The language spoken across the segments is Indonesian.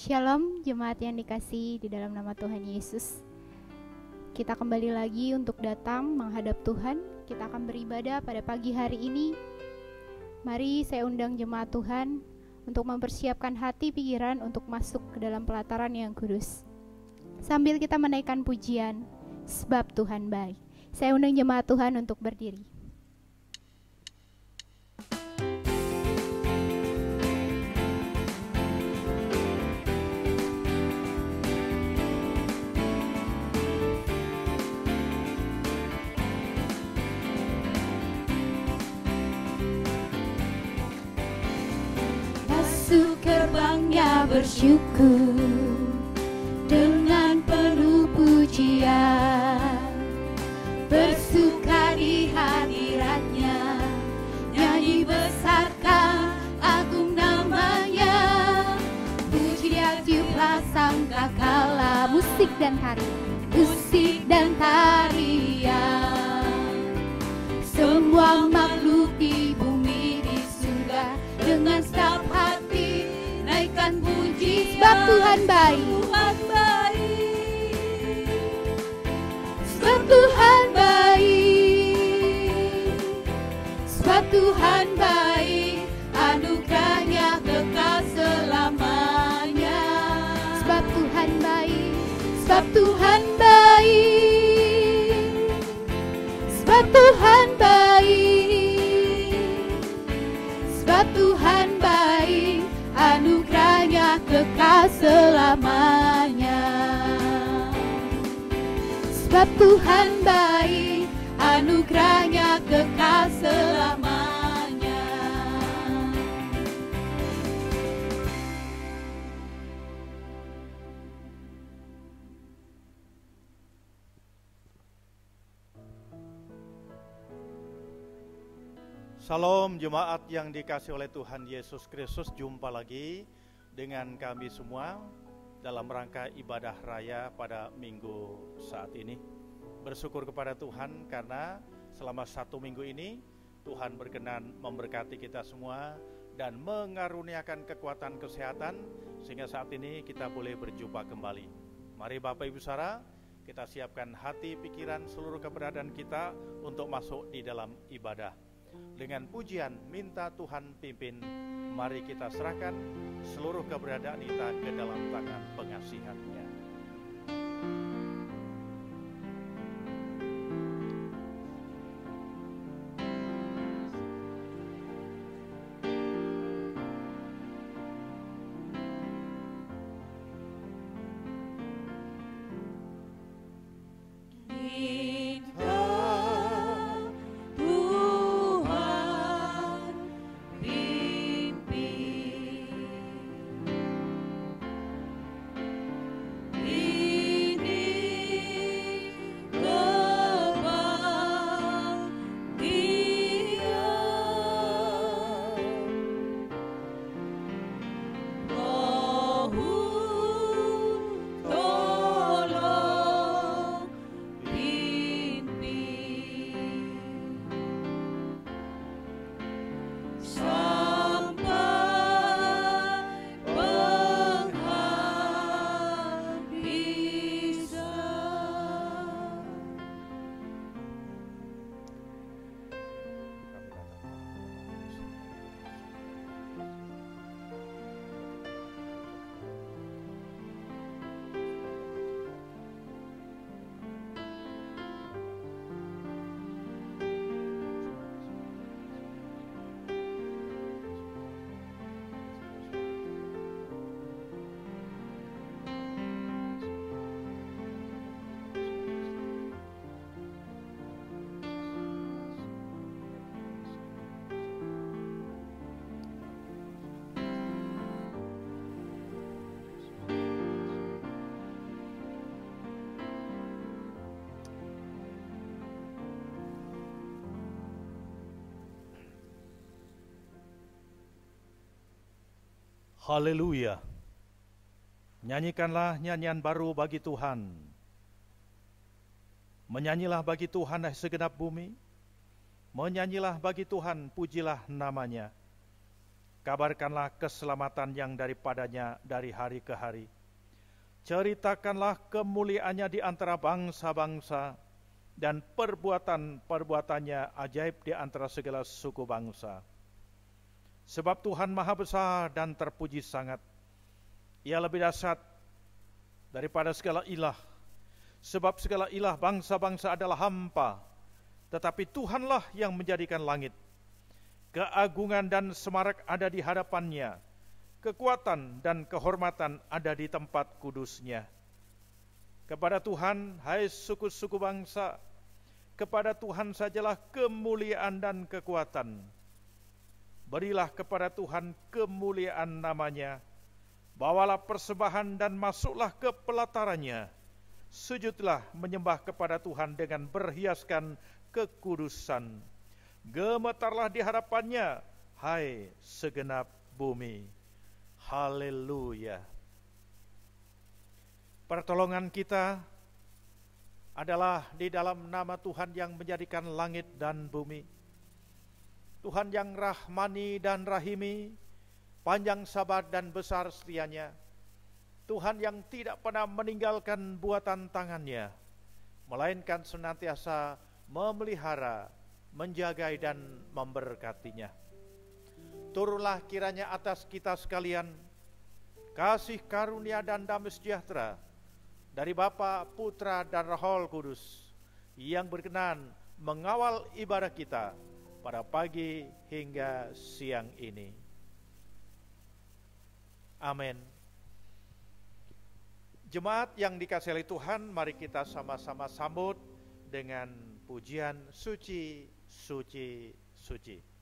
Shalom jemaat yang dikasihi di dalam nama Tuhan Yesus. Kita kembali lagi untuk datang menghadap Tuhan. Kita akan beribadah pada pagi hari ini. Mari saya undang jemaat Tuhan untuk mempersiapkan hati pikiran untuk masuk ke dalam pelataran yang kudus. Sambil kita menaikkan pujian, sebab Tuhan baik. Saya undang jemaat Tuhan untuk berdiri. Gerbangnya bersyukur dengan penuh pujian, bersuka di hadiratnya, nyanyi besarkan agung namanya, puji dia tiuplah sangkakala, musik dan tarian, semua makhluk di bumi di surga dengan setiap hati naikkan puji, sebab Tuhan baik. Sebab Tuhan baik. Sebab Tuhan baik, anugerahnya kekal selamanya. Sebab Tuhan baik. Sebab Tuhan baik. Sebab Tuhan baik. Sebab Tuhan baik, anugerahnya kekal selamanya. Sebab Tuhan baik, anugerahnya kekal selamanya. Salam jemaat yang dikasihi oleh Tuhan Yesus Kristus. Jumpa lagi dengan kami semua dalam rangka ibadah raya pada minggu saat ini. Bersyukur kepada Tuhan karena selama 1 minggu ini Tuhan berkenan memberkati kita semua dan mengaruniakan kekuatan kesehatan sehingga saat ini kita boleh berjumpa kembali. Mari Bapak Ibu Saudara, kita siapkan hati, pikiran, seluruh keberadaan kita untuk masuk di dalam ibadah. Dengan pujian minta Tuhan pimpin, mari kita serahkan seluruh keberadaan kita ke dalam tangan pengasihan-Nya. Haleluya. Nyanyikanlah nyanyian baru bagi Tuhan. Menyanyilah bagi Tuhan segenap bumi. Menyanyilah bagi Tuhan, pujilah namanya. Kabarkanlah keselamatan yang daripadanya dari hari ke hari. Ceritakanlah kemuliaannya di antara bangsa-bangsa, dan perbuatan-perbuatannya ajaib di antara segala suku bangsa. Sebab Tuhan maha besar dan terpuji sangat. Ia lebih dahsyat daripada segala ilah. Sebab segala ilah bangsa-bangsa adalah hampa, tetapi Tuhanlah yang menjadikan langit. Keagungan dan semarak ada di hadapannya, kekuatan dan kehormatan ada di tempat kudusnya. Kepada Tuhan, hai suku-suku bangsa, kepada Tuhan sajalah kemuliaan dan kekuatan. Berilah kepada Tuhan kemuliaan namanya, bawalah persembahan dan masuklah ke pelatarannya. Sujudlah menyembah kepada Tuhan dengan berhiaskan kekudusan. Gemetarlah di hadapannya, hai segenap bumi. Haleluya. Pertolongan kita adalah di dalam nama Tuhan yang menjadikan langit dan bumi. Tuhan yang rahmani dan rahimi, panjang sabar dan besar setianya. Tuhan yang tidak pernah meninggalkan buatan tangannya, melainkan senantiasa memelihara, menjagai dan memberkatinya. Turunlah kiranya atas kita sekalian kasih karunia dan damai sejahtera dari Bapa, Putra dan Roh Kudus yang berkenan mengawal ibadah kita pada pagi hingga siang ini. Amin. Jemaat yang dikasihi oleh Tuhan, mari kita sama-sama sambut dengan pujian suci, suci, suci.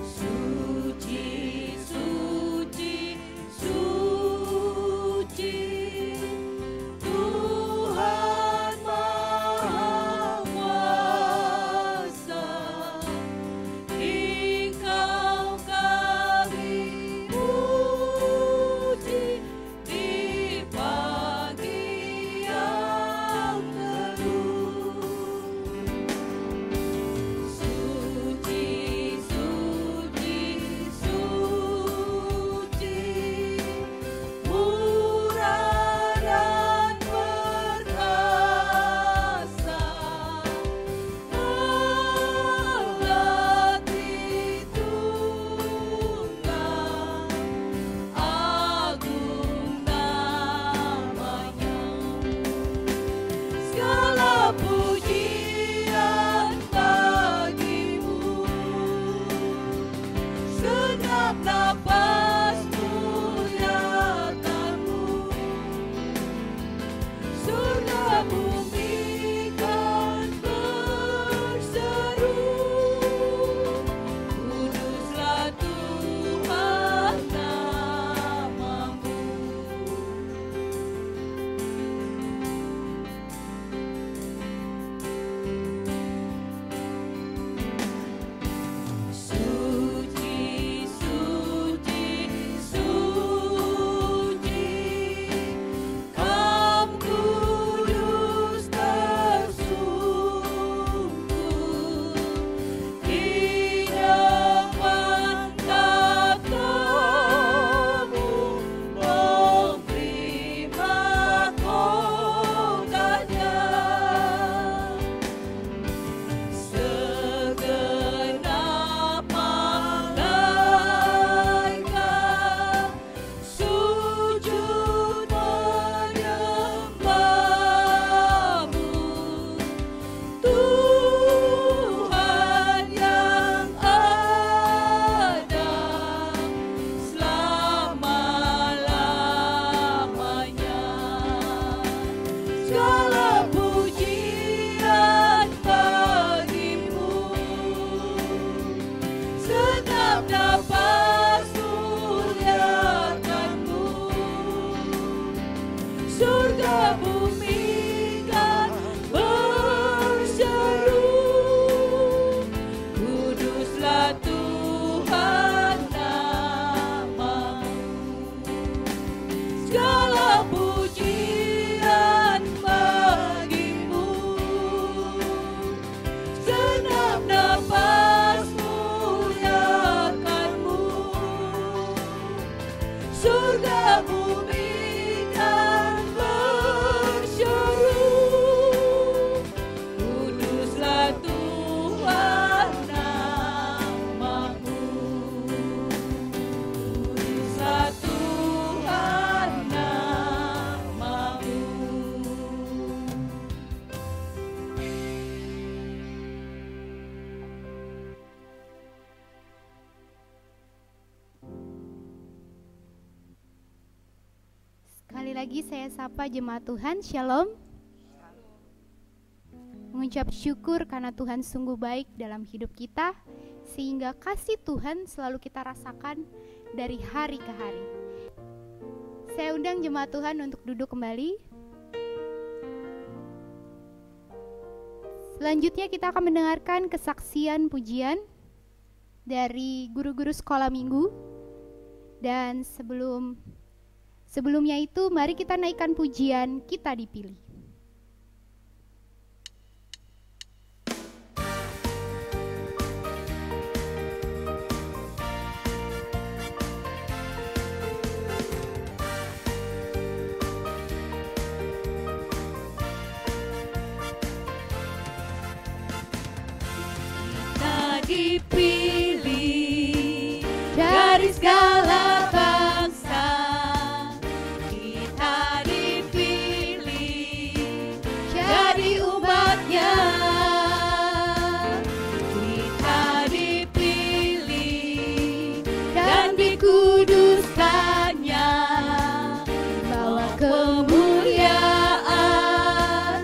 Suci lagi saya sapa jemaat Tuhan, Shalom. Mengucap syukur karena Tuhan sungguh baik dalam hidup kita, sehingga kasih Tuhan selalu kita rasakan dari hari ke hari. Saya undang jemaat Tuhan untuk duduk kembali. Selanjutnya kita akan mendengarkan kesaksian pujian dari guru-guru sekolah minggu. Dan sebelumnya itu mari kita naikkan pujian Kita Dipilih. Dipilih dari segala bangsa, kita dipilih jadi umatnya, kita dipilih dan dikuduskannya, bawa kemuliaan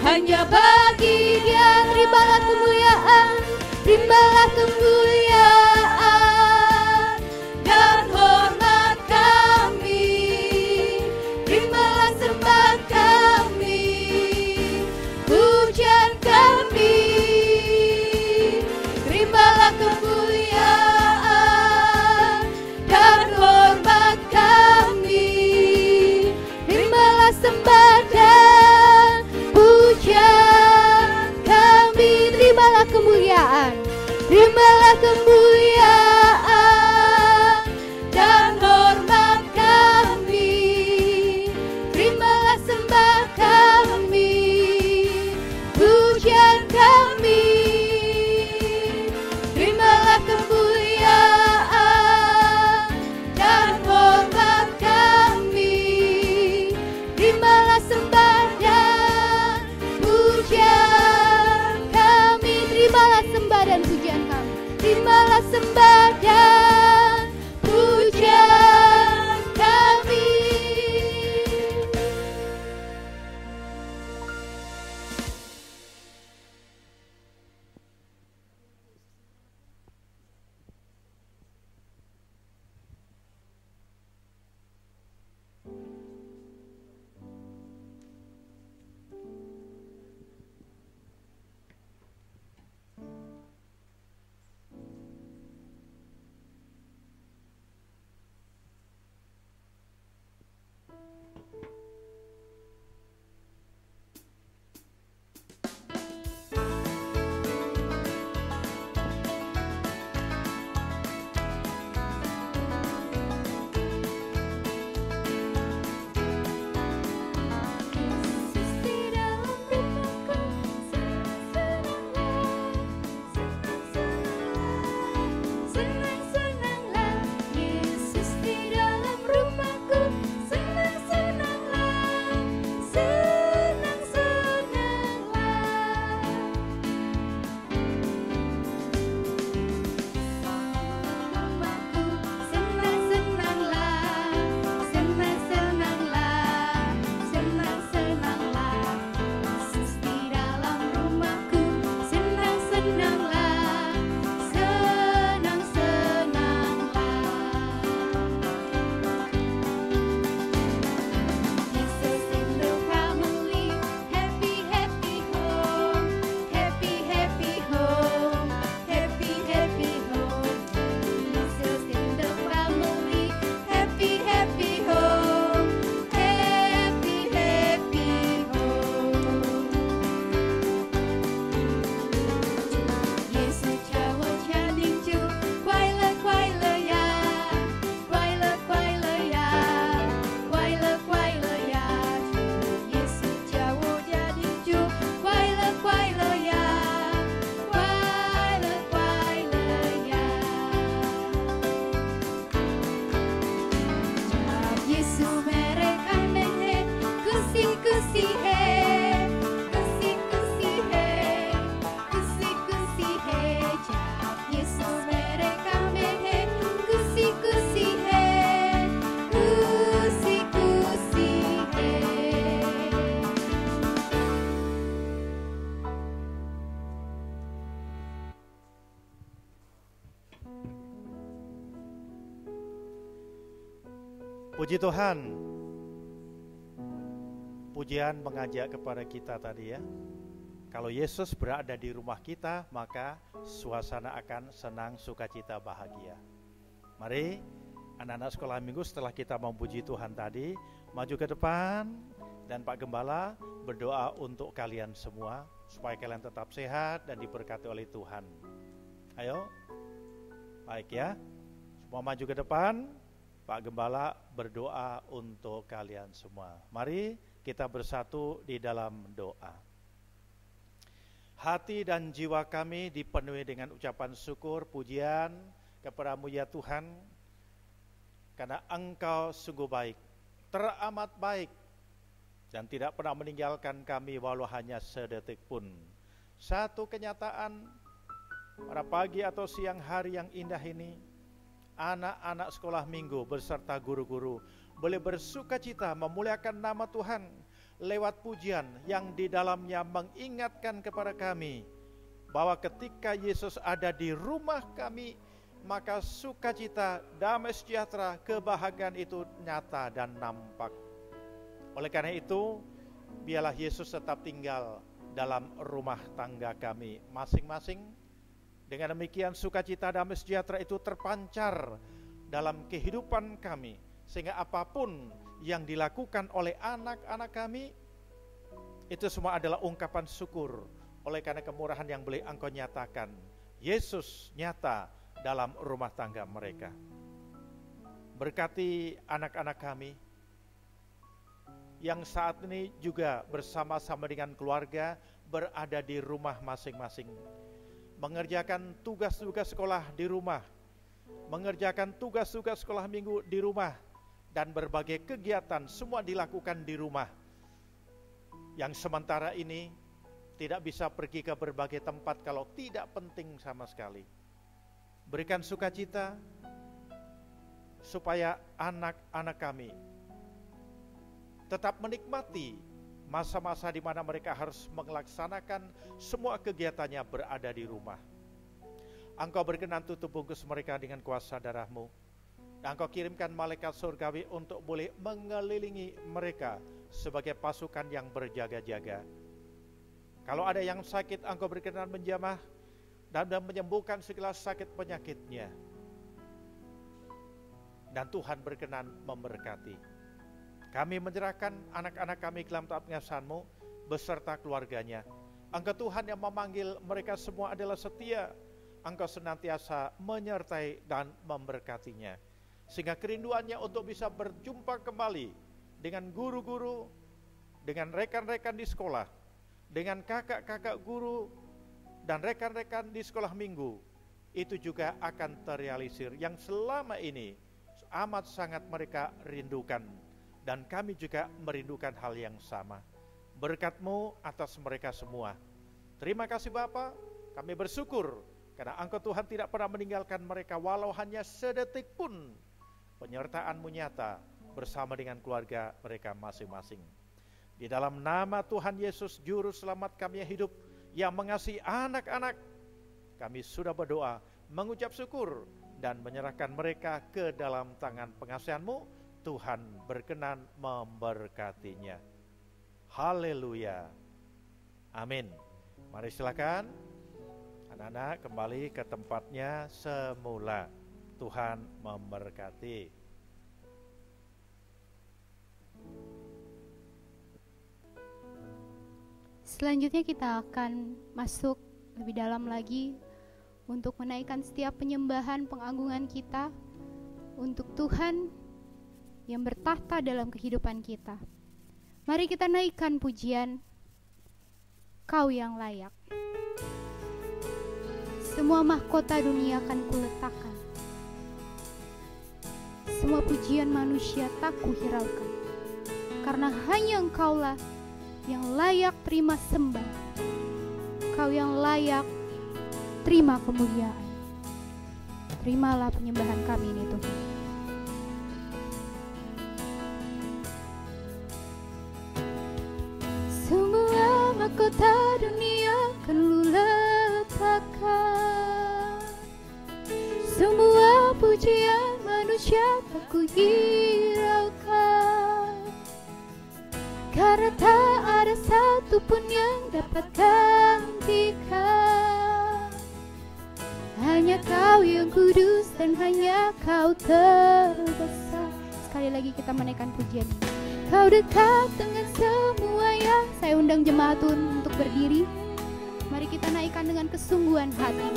hanya bagi Dia. Terimalah kemuliaan, terimalah kemuliaan dan hormat kami, terimalah sembah kami, pujian kami, terimalah kemuliaan dan hormat kami, terimalah sembah dan pujian kami, terimalah kemuliaan, terimalah kemuliaan dan hormat kami, terimalah sembah kami, pujian kami, terimalah kemuliaan dan hormat kami, terimalah sembah dan pujian kami, terimalah sembah dan pujian kami, terimalah sembah dan pujian kami. Puji Tuhan, pujian mengajak kepada kita tadi ya. Kalau Yesus berada di rumah kita, maka suasana akan senang, sukacita, bahagia. Mari anak-anak sekolah minggu setelah kita memuji Tuhan tadi, maju ke depan dan Pak Gembala berdoa untuk kalian semua supaya kalian tetap sehat dan diberkati oleh Tuhan. Ayo, baik ya, semua maju ke depan. Pak Gembala berdoa untuk kalian semua. Mari kita bersatu di dalam doa. Hati dan jiwa kami dipenuhi dengan ucapan syukur, pujian kepadamu ya Tuhan, karena Engkau sungguh baik, teramat baik, dan tidak pernah meninggalkan kami walau hanya sedetik pun. Satu kenyataan pada pagi atau siang hari yang indah ini, anak-anak sekolah minggu beserta guru-guru boleh bersukacita memuliakan nama Tuhan lewat pujian yang di dalamnya mengingatkan kepada kami bahwa ketika Yesus ada di rumah kami, maka sukacita, damai sejahtera, kebahagiaan itu nyata dan nampak. Oleh karena itu, biarlah Yesus tetap tinggal dalam rumah tangga kami masing-masing. Dengan demikian sukacita, damai sejahtera itu terpancar dalam kehidupan kami, sehingga apapun yang dilakukan oleh anak-anak kami, itu semua adalah ungkapan syukur oleh karena kemurahan yang boleh Engkau nyatakan. Yesus nyata dalam rumah tangga mereka. Berkati anak-anak kami yang saat ini juga bersama-sama dengan keluarga berada di rumah masing-masing, mengerjakan tugas-tugas sekolah di rumah, mengerjakan tugas-tugas sekolah minggu di rumah, dan berbagai kegiatan semua dilakukan di rumah. Yang sementara ini tidak bisa pergi ke berbagai tempat kalau tidak penting sama sekali. Berikan sukacita supaya anak-anak kami tetap menikmati masa-masa di mana mereka harus melaksanakan semua kegiatannya berada di rumah. Engkau berkenan tutup bungkus mereka dengan kuasa darah-Mu. Dan Engkau kirimkan malaikat surgawi untuk boleh mengelilingi mereka sebagai pasukan yang berjaga-jaga. Kalau ada yang sakit, Engkau berkenan menjamah dan menyembuhkan segala sakit penyakitnya. Dan Tuhan berkenan memberkati. Kami menyerahkan anak-anak kami ke dalam taat pengasihan-Mu beserta keluarganya. Engkau Tuhan yang memanggil mereka semua adalah setia. Engkau senantiasa menyertai dan memberkatinya. Sehingga kerinduannya untuk bisa berjumpa kembali dengan guru-guru, dengan rekan-rekan di sekolah, dengan kakak-kakak guru, dan rekan-rekan di sekolah minggu, itu juga akan terrealisir yang selama ini amat sangat mereka rindukan. Dan kami juga merindukan hal yang sama. Berkat-Mu atas mereka semua. Terima kasih Bapa, kami bersyukur karena Engkau Tuhan tidak pernah meninggalkan mereka walau hanya sedetik pun. Penyertaan-Mu nyata bersama dengan keluarga mereka masing-masing. Di dalam nama Tuhan Yesus Juru Selamat kami yang hidup, yang mengasihi anak-anak, kami sudah berdoa, mengucap syukur, dan menyerahkan mereka ke dalam tangan pengasihan-Mu. Tuhan berkenan memberkatinya. Haleluya. Amin. Mari silakan anak-anak kembali ke tempatnya semula. Tuhan memberkati. Selanjutnya kita akan masuk lebih dalam lagi untuk menaikkan setiap penyembahan pengagungan kita untuk Tuhan yang bertahta dalam kehidupan kita. Mari kita naikkan pujian Kau yang layak. Semua mahkota dunia akan kuletakkan, semua pujian manusia tak kuhiraukan, karena hanya Engkaulah yang layak terima sembah. Kau yang layak terima kemuliaan. Terimalah penyembahan kami ini Tuhan. Semua mahkota dunia akan Lu letakkan, ku hiraukan, karena tak ada satupun yang dapat gantikan. Hanya Kau yang kudus dan hanya Kau terbesar. Sekali lagi kita menaikkan pujian ini. Kau dekat dengan semuanya. Saya undang jemaat Tuhan untuk berdiri. Mari kita naikkan dengan kesungguhan hati.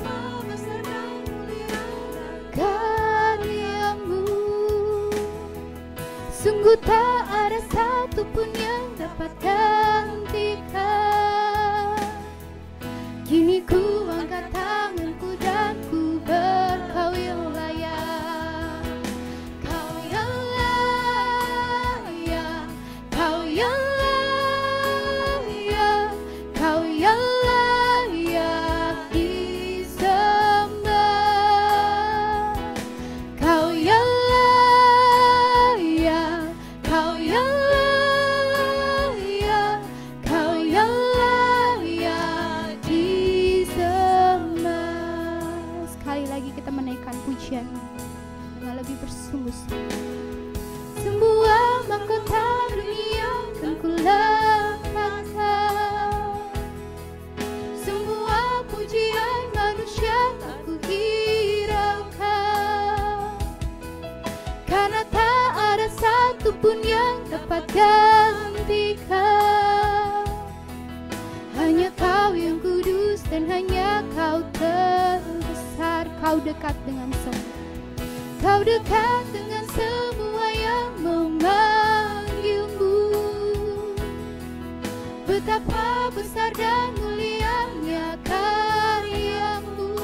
Karya-Mu sungguh tak ada satupun yang dapat gantikan. Kini ku angkat tanganku dan ku berkau yang layak. Kau yang layak, Kau yang layak, Kau yang layak disembah. Kau yang layak, Kau yang layak, Kau yang layak disembah. Sekali lagi kita menaikkan pujian dengan lebih bersungguh-sungguh. Semua mahkota dunia kan ku letakkan, semua pujian manusia tak ku hiraukan, karena tak ada satupun yang dapat gantikan. Hanya Kau yang kudus dan hanya Kau terbesar. Kau dekat dengan semua, Kau dekat dengan semua yang memanggil-Mu. Betapa besar dan mulianya karya-Mu,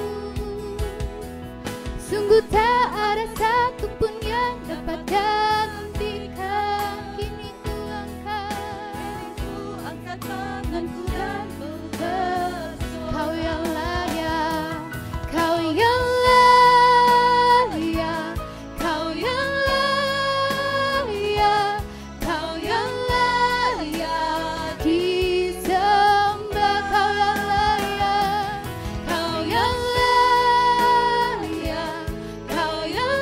sungguh tak ada satupun yang dapat gantikan. Kini ku angkat tanganku dan bersorak. Kau yang layak, Kau yang layak, Kau yang layak, Kau yang layak disembah. Kau yang layak, Kau yang layak, Kau yang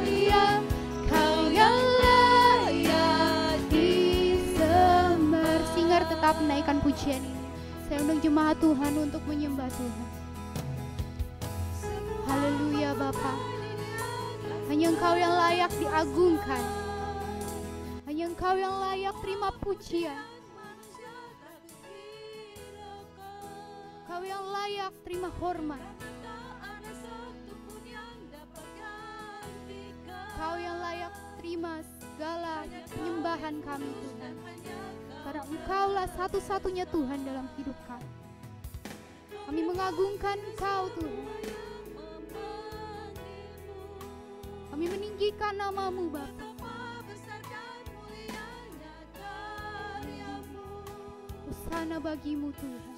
layak, Kau yang layak disembah. Singer tetap menaikkan pujian ini. Saya undang jemaat Tuhan untuk menyembah Tuhan. Haleluya Bapa. Hanya Engkau yang layak diagungkan. Hanya Engkau yang layak terima pujian. Kau yang layak terima hormat. Kau yang layak terima segala penyembahan kami Tuhan. Karena Engkaulah satu-satunya Tuhan dalam hidup kami. Kami mengagungkan Engkau Tuhan. Kami meninggikan nama-Mu Bapa. Hosana bagi-Mu Tuhan.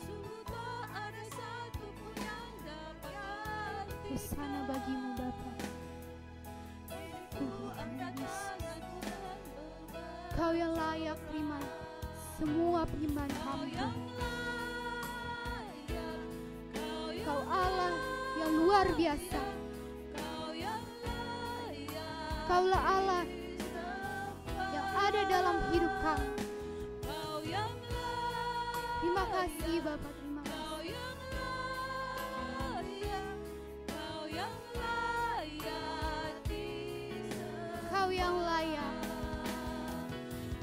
Hosana bagi-Mu Bapa. Tuhan Yesus. Kau yang layak terima semua penyembahan kami Tuhan. Kau Allah yang luar biasa. Kaulah Allah yang ada dalam hidup kami. Terima kasih Bapa, terima kasih. Kau yang layak,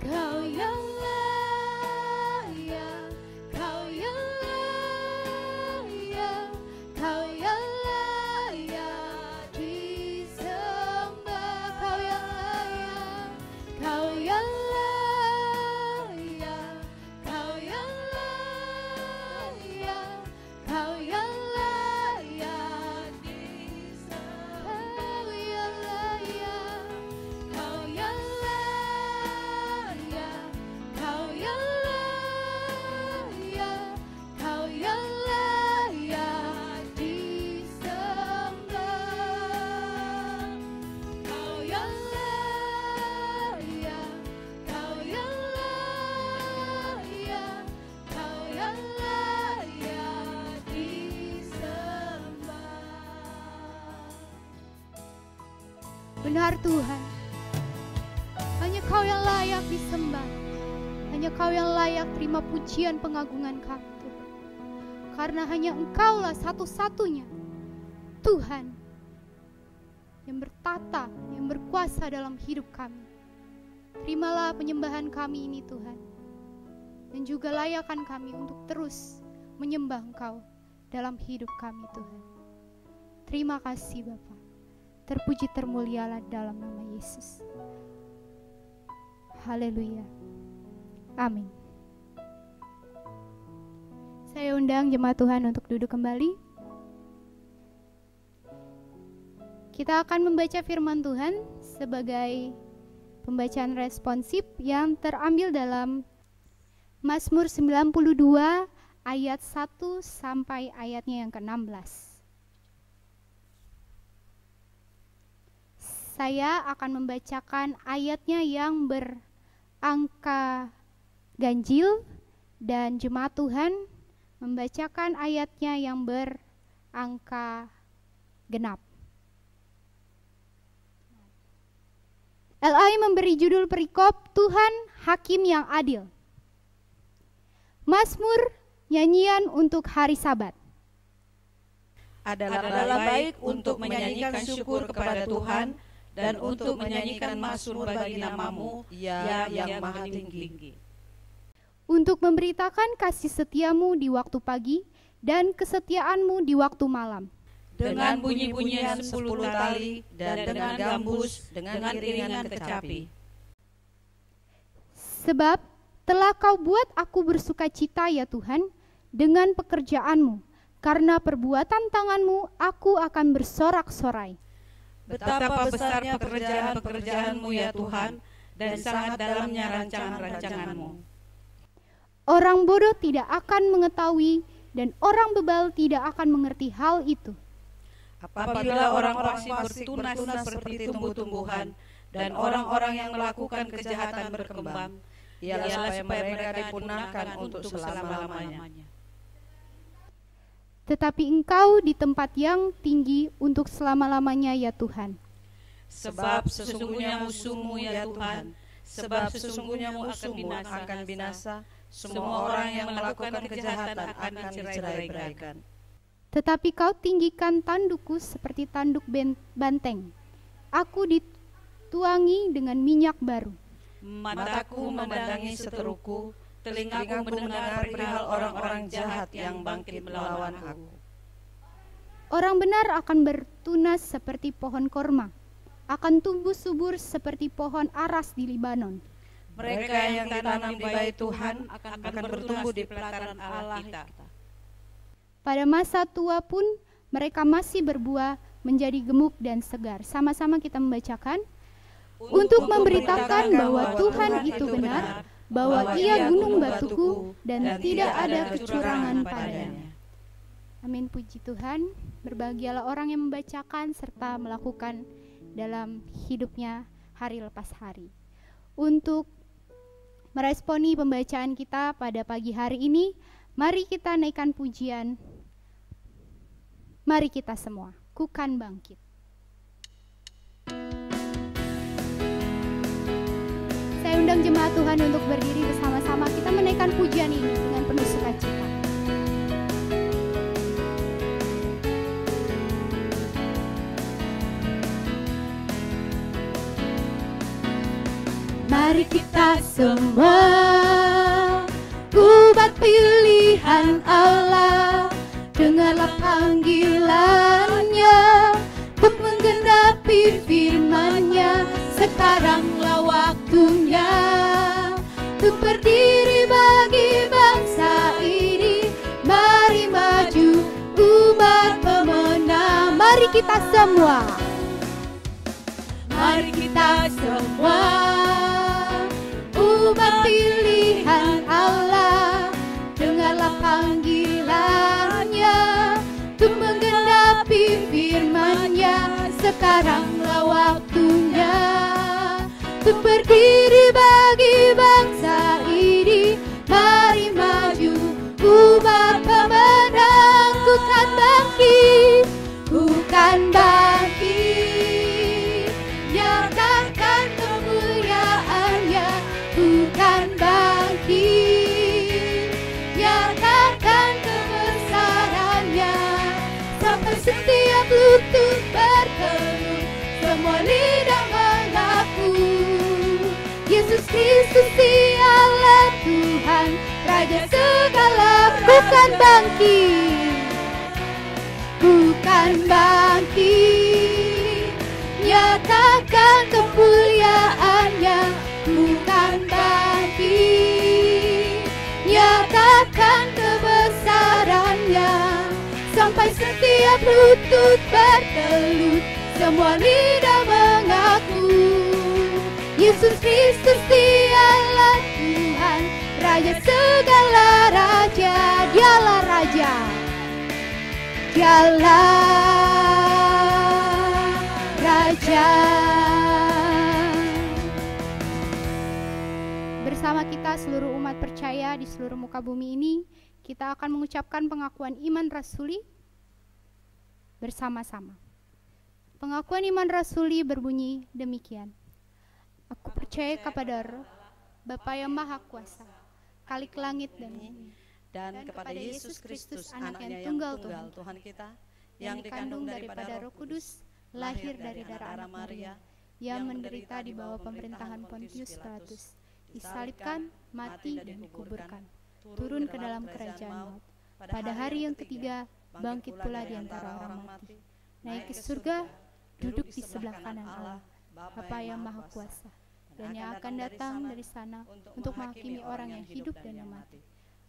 Kau yang layak, Kau yang layak, Kau yang layak disembah. Kau yang layak, Kau yang layak, Kau yang layak, Kau yang layak disembah. Kau yang layak, Kau Benar Tuhan, hanya Kau yang layak disembah, hanya Kau yang layak terima pujian pengagungan kami Tuhan. Karena hanya Engkaulah satu-satunya Tuhan yang bertata, yang berkuasa dalam hidup kami. Terimalah penyembahan kami ini Tuhan, dan juga layakkan kami untuk terus menyembah Engkau dalam hidup kami Tuhan. Terima kasih Bapa. Terpuji termulialah dalam nama Yesus. Haleluya. Amin. Saya undang jemaat Tuhan untuk duduk kembali. Kita akan membaca firman Tuhan sebagai pembacaan responsif yang terambil dalam Mazmur 92 ayat 1 sampai ayatnya yang ke-16. Saya akan membacakan ayatnya yang berangka ganjil dan jemaat Tuhan membacakan ayatnya yang berangka genap. LI memberi judul perikop Tuhan Hakim yang Adil. Mazmur nyanyian untuk hari Sabat. Adalah baik untuk menyanyikan syukur kepada Tuhan dan untuk menyanyikan mazmur bagi nama-Mu, Ya yang Maha Tinggi. Untuk memberitakan kasih setiamu di waktu pagi dan kesetiaanmu di waktu malam. Dengan bunyi-bunyian 10 tali dan dengan gambus, dengan iringan kecapi. Sebab telah Kau buat aku bersuka cita ya Tuhan dengan pekerjaanmu. Karena perbuatan tanganmu aku akan bersorak-sorai. Betapa besar pekerjaan-pekerjaan-Mu ya Tuhan, dan sangat dalamnya rancangan-rancangan-Mu. Orang bodoh tidak akan mengetahui dan orang bebal tidak akan mengerti hal itu. Apabila orang-orang fasik bertunas seperti tumbuh-tumbuhan dan orang-orang yang melakukan kejahatan berkembang, ialah supaya mereka dipunahkan untuk selama-lamanya. Tetapi Engkau di tempat yang tinggi untuk selama-lamanya ya Tuhan. Sebab sesungguhnya musuh-Mu ya Tuhan, sebab sesungguhnya musuh-Mu akan binasa, semua orang yang melakukan kejahatan akan dicerai-beraikan. Tetapi Kau tinggikan tandukku seperti tanduk banteng. Aku dituangi dengan minyak baru. Mataku memandangi seteruku, telingaku mendengar perihal orang-orang jahat yang bangkit melawan aku. Orang benar akan bertunas seperti pohon korma, akan tumbuh subur seperti pohon aras di Libanon. Mereka yang ditanam di bait Tuhan akan bertumbuh di pelataran Allah kita. Pada masa tua pun mereka masih berbuah menjadi gemuk dan segar. Sama-sama kita membacakan. Untuk memberitakan bahwa Tuhan itu benar, bahwa Ia gunung batuku dan tidak ada kecurangan padanya. Amin, puji Tuhan. Berbahagialah orang yang membacakan serta melakukan dalam hidupnya hari lepas hari. Untuk meresponi pembacaan kita pada pagi hari ini, mari kita naikkan pujian. Mari kita semua, Ku kan bangkit. Saya undang jemaat Tuhan untuk berdiri bersama-sama, kita menaikkan pujian ini dengan penuh sukacita. Mari kita semua umat pilihan Allah, dengarlah panggilannya untuk menggenapi firman-Nya. Sekaranglah waktunya untuk berdiri bagi bangsa ini. Mari maju umat pemenang. Mari kita semua, mari kita semua umat pilihan Allah, dengarlah panggilannya untuk menggenapi firman-Nya. Sekaranglah waktunya untuk berdiri bagi bangsa ini. Mari maju umat pemenang. Ku kan bangkit, ku kan bangkit, semua lidah mengaku Yesus Kristus dialah Tuhan, Raja segala. Bukan bangkit, nyatakan kemuliaannya. Bukan bangkit, nyatakan kebesarannya. Sampai setiap lutut bertelut, semua lidah mengaku Yesus Kristus dialah Tuhan, Raja segala raja. Dialah Raja, dialah Raja. Bersama kita seluruh umat percaya di seluruh muka bumi ini, kita akan mengucapkan pengakuan iman rasuli bersama-sama. Pengakuan iman rasuli berbunyi demikian. Aku percaya kepada Roh, Bapa yang Maha Kuasa, Khalik langit dan bumi, dan kepada Yesus Kristus, anaknya yang tunggal Tuhan kita, yang dikandung daripada Roh Kudus, lahir dari darah Maria, yang menderita di bawah pemerintahan Pontius Pilatus, disalibkan, mati, dan dikuburkan, turun ke dalam kerajaan maut. Pada hari yang ketiga, bangkit pula di antara orang mati, naik ke surga, duduk di sebelah kanan Allah, Bapa yang Maha Kuasa, dan yang akan datang dari sana untuk menghakimi orang yang hidup dan yang mati.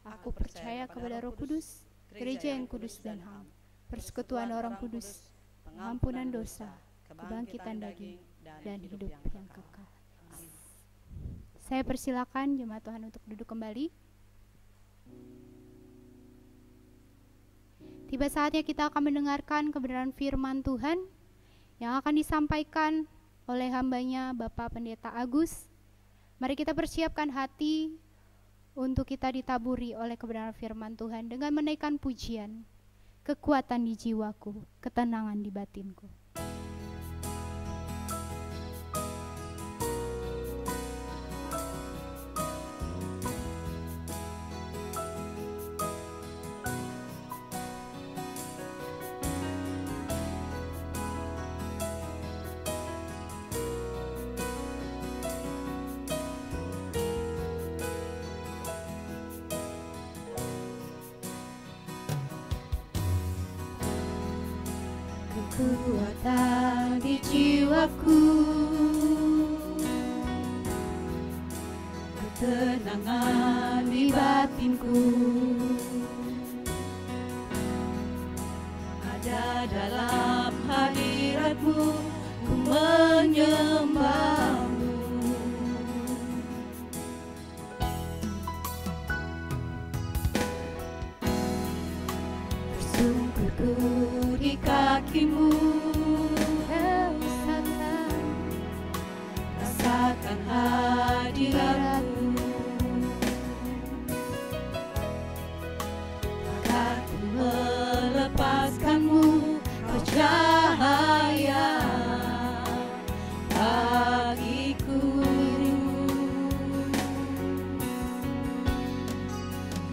Aku percaya kepada Roh Kudus, gereja yang kudus dan ham, persekutuan orang kudus, pengampunan dosa, kebangkitan daging, dan hidup yang kekal. Saya persilakan jemaat Tuhan untuk duduk kembali. Tiba saatnya kita akan mendengarkan kebenaran firman Tuhan yang akan disampaikan oleh hambanya Bapak Pendeta Agus. Mari kita persiapkan hati untuk kita ditaburi oleh kebenaran firman Tuhan dengan menaikkan pujian, kekuatan di jiwaku, ketenangan di batinku. Kekuatan di jiwaku, ketenangan di batinku, ada dalam hadirat-Mu, ku menyembah-Mu. Bersungguhku di kaki-Mu, rasakan hadirat-Mu, takkan ku melepaskan-Mu, Kau cahaya bagiku.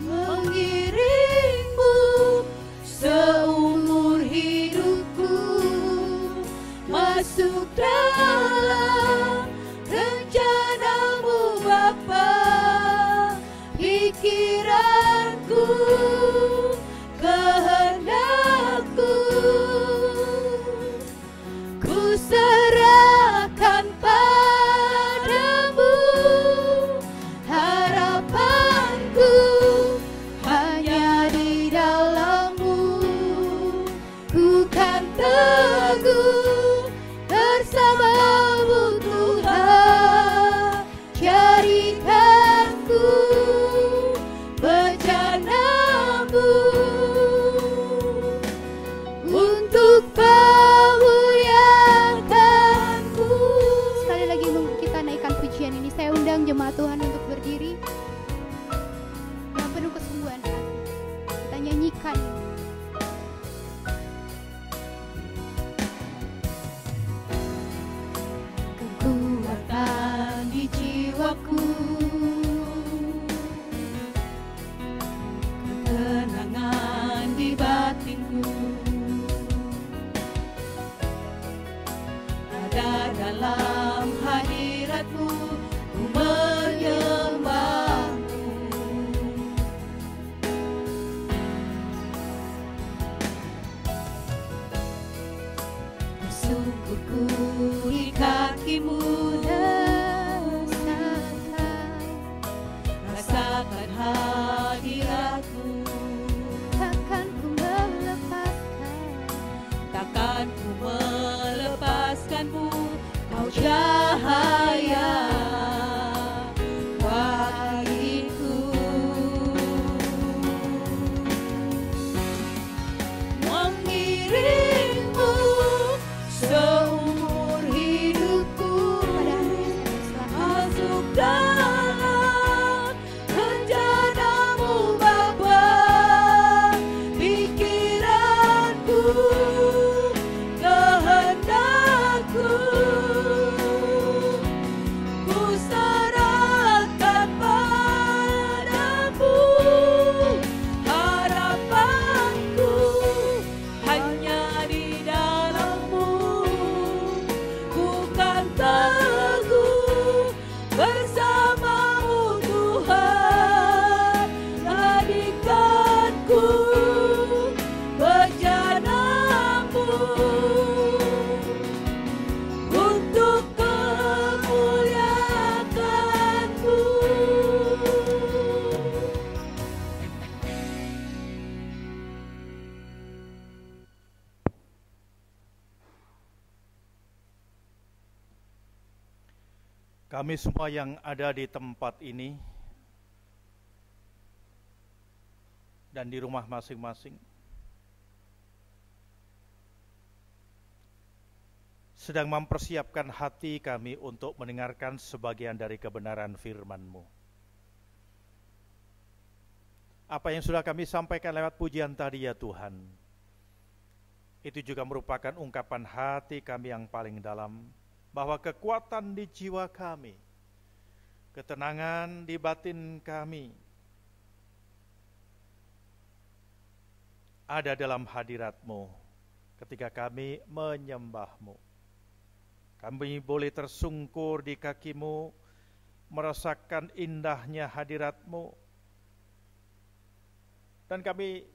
Mengiring-Mu seumur hidupku, masuk dalam rencana-Mu Bapa. Pikiranku, kehendakku, ku serahkan padamu. Harapanku hanya di dalam-Mu, ku kan teguh bersama-Mu Tuhan. Jadikanku bencana-Mu untuk memuliakan-Mu. Sekali lagi kita naikkan pujian ini. Saya undang jemaat Tuhan untuk berdiri yang penuh kesungguhan hati. Kita nyanyikan. Kekuatan di jiwaku, ketenangan di batinku, ada kasih-Mu rasakan hadirat-Mu. Takkan ku melepaskan-Mu, Kau cahaya bagiku. Mengiringmu seumur hidupku, masuk dalam rencana-Mu Bapa. Pikiranku, kehendakku, ku serahkan padamu. Harapanku hanya di dalam-Mu. Ku kan teguh bersama-Mu Tuhan. Jadikanku bejana-Mu untuk kemuliaan-Mu. Kami semua yang ada di tempat ini dan di rumah masing-masing sedang mempersiapkan hati kami untuk mendengarkan sebagian dari kebenaran firman-Mu. Apa yang sudah kami sampaikan lewat pujian tadi ya Tuhan, itu juga merupakan ungkapan hati kami yang paling dalam, bahwa kekuatan di jiwa kami, ketenangan di batin kami, ada dalam hadirat-Mu ketika kami menyembah-Mu. Kami boleh tersungkur di kaki-Mu, merasakan indahnya hadirat-Mu, dan kami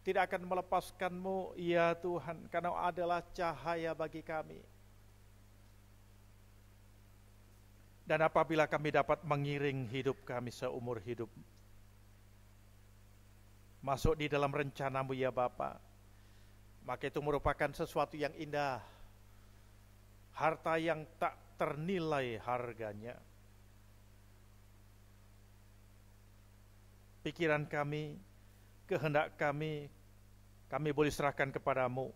tidak akan melepaskan-Mu ya Tuhan, karena adalah cahaya bagi kami. Dan apabila kami dapat mengiring hidup kami seumur hidup masuk di dalam rencana-Mu ya Bapa, maka itu merupakan sesuatu yang indah, harta yang tak ternilai harganya. Pikiran kami, kehendak kami boleh serahkan kepada-Mu,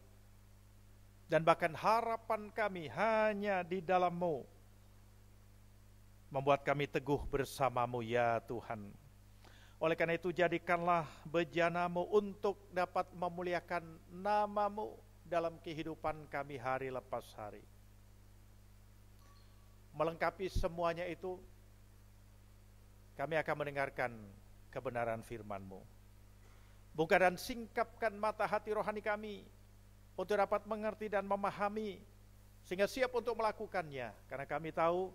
dan bahkan harapan kami hanya di dalam-Mu, membuat kami teguh bersama-Mu ya Tuhan. Oleh karena itu jadikanlah bejana-Mu untuk dapat memuliakan nama-Mu dalam kehidupan kami hari lepas hari. Melengkapi semuanya itu, kami akan mendengarkan kebenaran firman-Mu. Buka dan singkapkan mata hati rohani kami untuk dapat mengerti dan memahami, sehingga siap untuk melakukannya, karena kami tahu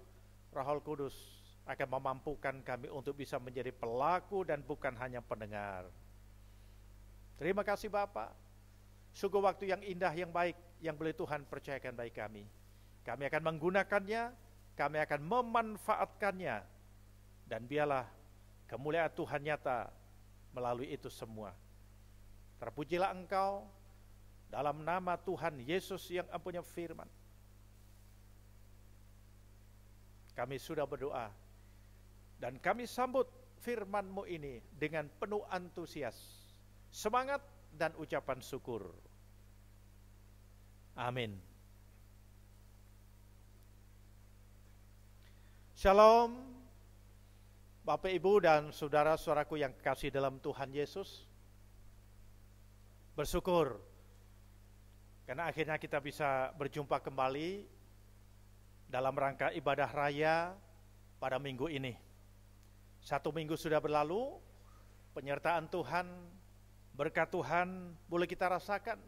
Roh Kudus akan memampukan kami untuk bisa menjadi pelaku dan bukan hanya pendengar. Terima kasih Bapa. Sungguh waktu yang indah, yang baik, yang boleh Tuhan percayakan bagi kami. Kami akan menggunakannya, kami akan memanfaatkannya, dan biarlah kemuliaan Tuhan nyata melalui itu semua. Terpujilah Engkau dalam nama Tuhan Yesus yang empunya firman. Kami sudah berdoa, dan kami sambut firman-Mu ini dengan penuh antusias, semangat, dan ucapan syukur. Amin. Shalom, Bapak Ibu dan saudara-saudaraku yang kekasih dalam Tuhan Yesus. Bersyukur karena akhirnya kita bisa berjumpa kembali dalam rangka ibadah raya pada minggu ini. 1 minggu sudah berlalu, penyertaan Tuhan, berkat Tuhan boleh kita rasakan.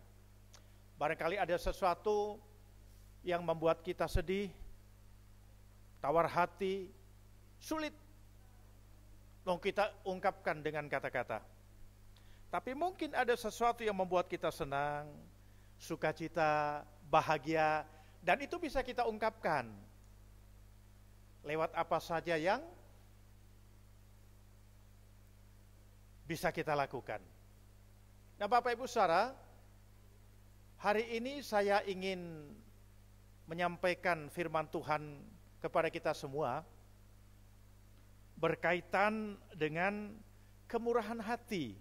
Barangkali ada sesuatu yang membuat kita sedih, tawar hati, sulit mau kita ungkapkan dengan kata-kata. Tapi mungkin ada sesuatu yang membuat kita senang, sukacita, bahagia, dan itu bisa kita ungkapkan lewat apa saja yang bisa kita lakukan. Nah, Bapak Ibu Saudara, hari ini saya ingin menyampaikan firman Tuhan kepada kita semua berkaitan dengan kemurahan hati.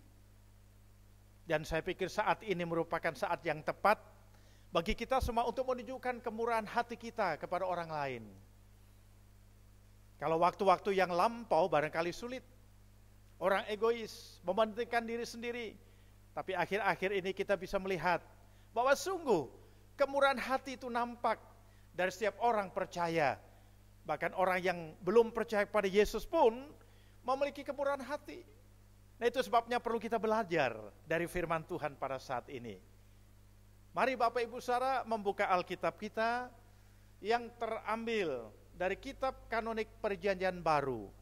Dan saya pikir saat ini merupakan saat yang tepat bagi kita semua untuk menunjukkan kemurahan hati kita kepada orang lain. Kalau waktu-waktu yang lampau barangkali sulit, orang egois, mementingkan diri sendiri. Tapi akhir-akhir ini kita bisa melihat bahwa sungguh kemurahan hati itu nampak dari setiap orang percaya. Bahkan orang yang belum percaya pada Yesus pun memiliki kemurahan hati. Nah, itu sebabnya perlu kita belajar dari firman Tuhan pada saat ini. Mari Bapak Ibu Saudara membuka Alkitab kita yang terambil dari kitab kanonik Perjanjian Baru,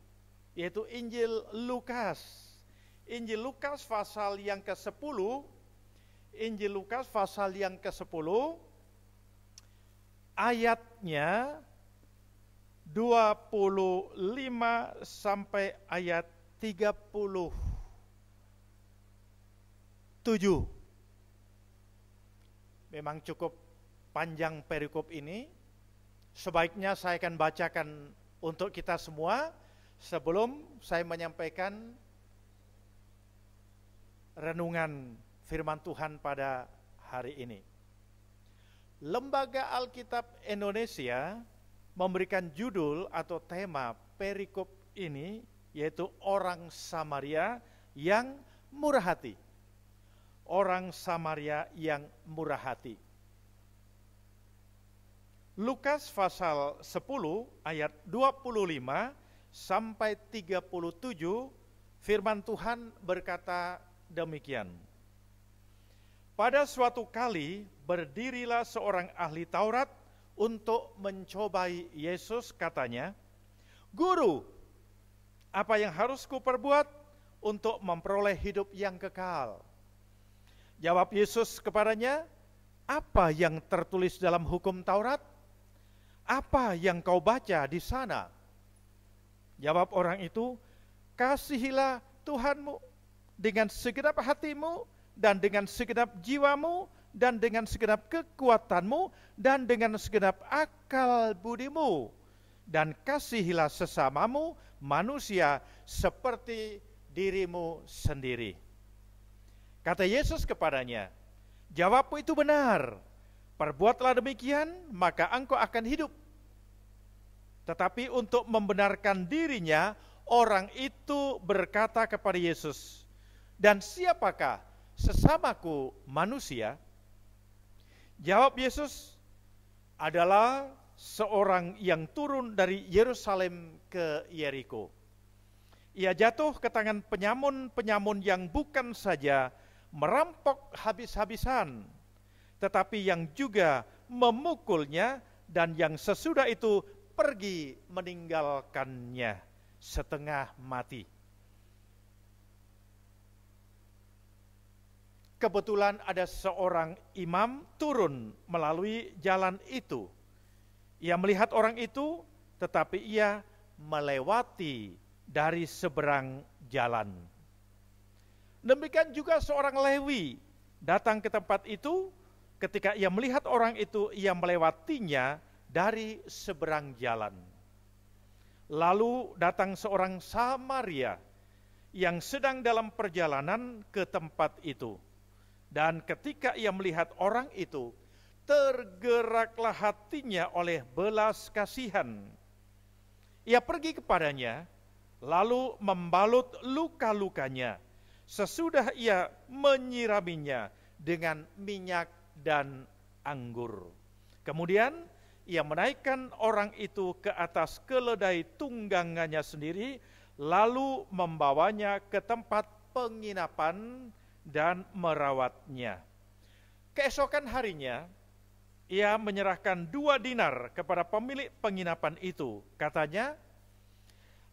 yaitu Injil Lukas. Injil Lukas pasal yang ke-10, Injil Lukas pasal yang ke-10, ayatnya 25 sampai ayat 37. Memang cukup panjang perikop ini. Sebaiknya saya akan bacakan untuk kita semua sebelum saya menyampaikan renungan firman Tuhan pada hari ini. Lembaga Alkitab Indonesia memberikan judul atau tema perikop ini, yaitu orang Samaria yang murah hati. Orang Samaria yang murah hati. Lukas pasal 10 ayat 25 sampai 37, firman Tuhan berkata demikian. Pada suatu kali berdirilah seorang ahli Taurat untuk mencobai Yesus, katanya, "Guru, apa yang harus kuperbuat untuk memperoleh hidup yang kekal?" Jawab Yesus kepadanya, "Apa yang tertulis dalam hukum Taurat? Apa yang kau baca di sana?" Jawab orang itu, "Kasihilah Tuhanmu dengan segenap hatimu, dan dengan segenap jiwamu, dan dengan segenap kekuatanmu, dan dengan segenap akal budimu. Dan kasihilah sesamamu manusia seperti dirimu sendiri." Kata Yesus kepadanya, "Jawabmu itu benar. Perbuatlah demikian, maka engkau akan hidup." Tetapi untuk membenarkan dirinya, orang itu berkata kepada Yesus, "Dan siapakah sesamaku manusia?" Jawab Yesus, "Adalah seorang yang turun dari Yerusalem ke Yeriko. Ia jatuh ke tangan penyamun-penyamun yang bukan saja merampok habis-habisan, tetapi yang juga memukulnya, dan yang sesudah itu pergi meninggalkannya setengah mati." Kebetulan ada seorang imam turun melalui jalan itu. Ia melihat orang itu, tetapi ia melewati dari seberang jalan. Demikian juga seorang Lewi datang ke tempat itu. Ketika ia melihat orang itu, ia melewatinya dari seberang jalan. Lalu datang seorang Samaria yang sedang dalam perjalanan ke tempat itu. Dan ketika ia melihat orang itu, tergeraklah hatinya oleh belas kasihan. Ia pergi kepadanya, lalu membalut luka-lukanya. Sesudah ia menyiraminya dengan minyak dan anggur. Kemudian ia menaikkan orang itu ke atas keledai tunggangannya sendiri, lalu membawanya ke tempat penginapan dan merawatnya. Keesokan harinya, ia menyerahkan 2 dinar kepada pemilik penginapan itu. Katanya,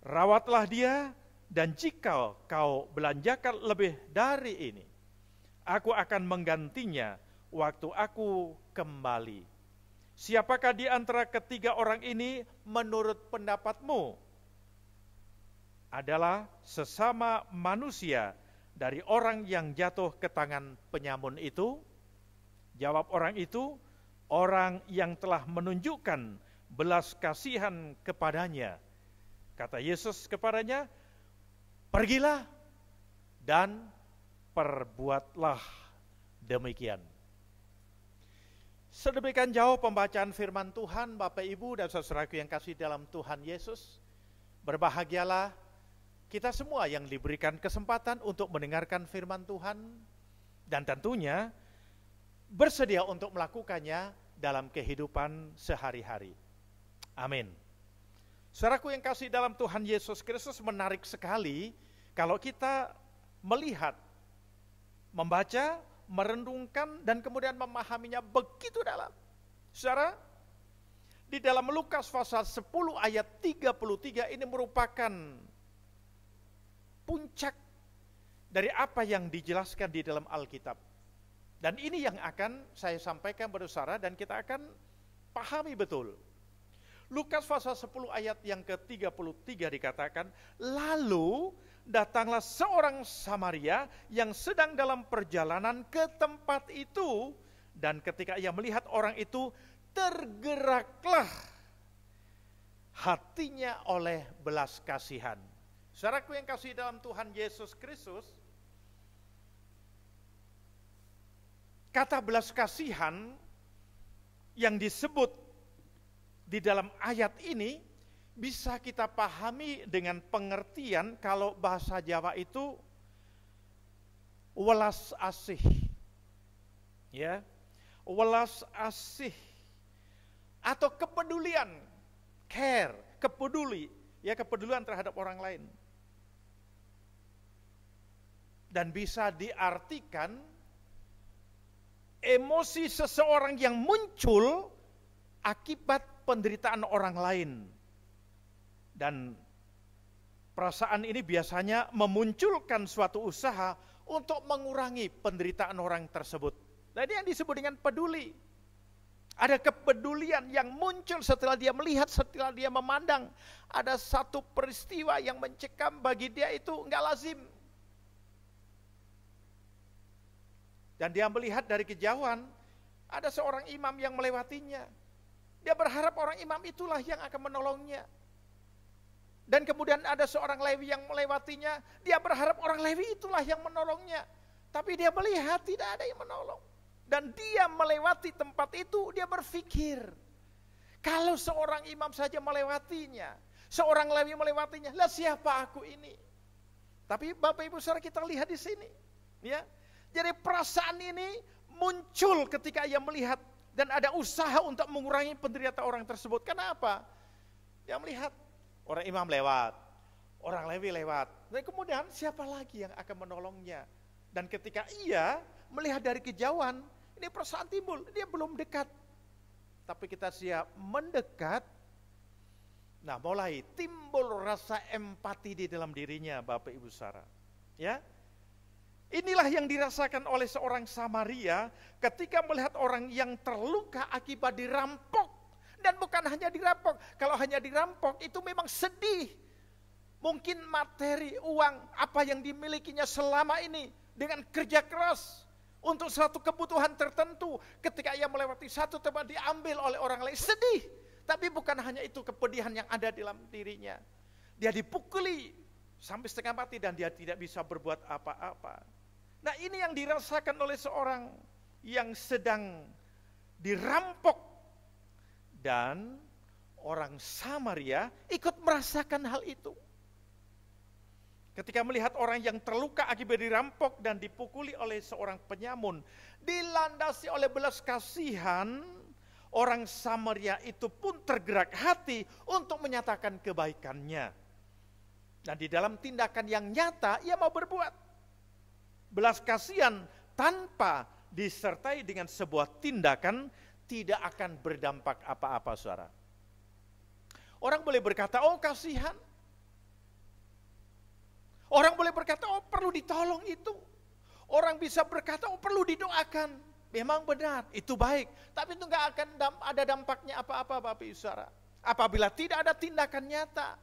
"Rawatlah dia, dan jika kau belanjakan lebih dari ini, aku akan menggantinya waktu aku kembali." Siapakah di antara ketiga orang ini menurut pendapatmu adalah sesama manusia dari orang yang jatuh ke tangan penyamun itu? Jawab orang itu, orang yang telah menunjukkan belas kasihan kepadanya. Kata Yesus kepadanya, pergilah dan perbuatlah demikian. Sedemikian jauh pembacaan firman Tuhan, Bapak Ibu dan saudaraku yang kasih dalam Tuhan Yesus. Berbahagialah kita semua yang diberikan kesempatan untuk mendengarkan firman Tuhan dan tentunya bersedia untuk melakukannya dalam kehidupan sehari-hari. Amin. Saudaraku yang kasih dalam Tuhan Yesus Kristus, menarik sekali kalau kita melihat, membaca, merenungkan, dan kemudian memahaminya begitu dalam. Saudara, di dalam Lukas pasal 10 ayat 33 ini merupakan puncak dari apa yang dijelaskan di dalam Alkitab. Dan ini yang akan saya sampaikan kepada saudara dan kita akan pahami betul. Lukas pasal 10 ayat yang ke-33 dikatakan, lalu datanglah seorang Samaria yang sedang dalam perjalanan ke tempat itu, dan ketika ia melihat orang itu, tergeraklah hatinya oleh belas kasihan. Saudaraku yang kasih dalam Tuhan Yesus Kristus, kata belas kasihan yang disebut di dalam ayat ini bisa kita pahami dengan pengertian kalau bahasa Jawa itu welas asih. Ya. Welas asih atau kepedulian, care, kepeduli, ya, kepedulian terhadap orang lain. Dan bisa diartikan emosi seseorang yang muncul akibat penderitaan orang lain. Dan perasaan ini biasanya memunculkan suatu usaha untuk mengurangi penderitaan orang tersebut. Nah, ini yang disebut dengan peduli. Ada kepedulian yang muncul setelah dia melihat, setelah dia memandang. Ada satu peristiwa yang mencekam bagi dia itu enggak lazim. Dan dia melihat dari kejauhan, ada seorang imam yang melewatinya. Dia berharap orang imam itulah yang akan menolongnya. Dan kemudian ada seorang Lewi yang melewatinya, dia berharap orang Lewi itulah yang menolongnya. Tapi dia melihat tidak ada yang menolong. Dan dia melewati tempat itu, dia berpikir, kalau seorang imam saja melewatinya, seorang Lewi melewatinya, lah siapa aku ini? Tapi Bapak Ibu Saudara, kita lihat di sini, ya. Jadi perasaan ini muncul ketika ia melihat dan ada usaha untuk mengurangi penderitaan orang tersebut. Kenapa? Dia melihat orang imam lewat, orang Lewi lewat. Dan kemudian siapa lagi yang akan menolongnya? Dan ketika ia melihat dari kejauhan, ini perasaan timbul, dia belum dekat. Tapi kita siap mendekat. Nah, mulai timbul rasa empati di dalam dirinya, Bapak Ibu Saudara. Ya. Inilah yang dirasakan oleh seorang Samaria ketika melihat orang yang terluka akibat dirampok. Dan bukan hanya dirampok, kalau hanya dirampok itu memang sedih. Mungkin materi, uang, apa yang dimilikinya selama ini dengan kerja keras untuk satu kebutuhan tertentu. Ketika ia melewati satu tempat diambil oleh orang lain, sedih. Tapi bukan hanya itu kepedihan yang ada dalam dirinya. Dia dipukuli sampai setengah mati dan dia tidak bisa berbuat apa-apa. Nah, ini yang dirasakan oleh seorang yang sedang dirampok. Dan orang Samaria ikut merasakan hal itu. Ketika melihat orang yang terluka akibat dirampok dan dipukuli oleh seorang penyamun, dilandasi oleh belas kasihan, orang Samaria itu pun tergerak hati untuk menyatakan kebaikannya. Dan di dalam tindakan yang nyata, ia mau berbuat. Belas kasihan tanpa disertai dengan sebuah tindakan tidak akan berdampak apa-apa, saudara. Orang boleh berkata, oh kasihan. Orang boleh berkata, oh perlu ditolong itu. Orang bisa berkata, oh perlu didoakan. memang benar, itu baik. Tapi itu nggak akan ada dampaknya apa-apa Bapak Ibu Saudara. Apabila tidak ada tindakan nyata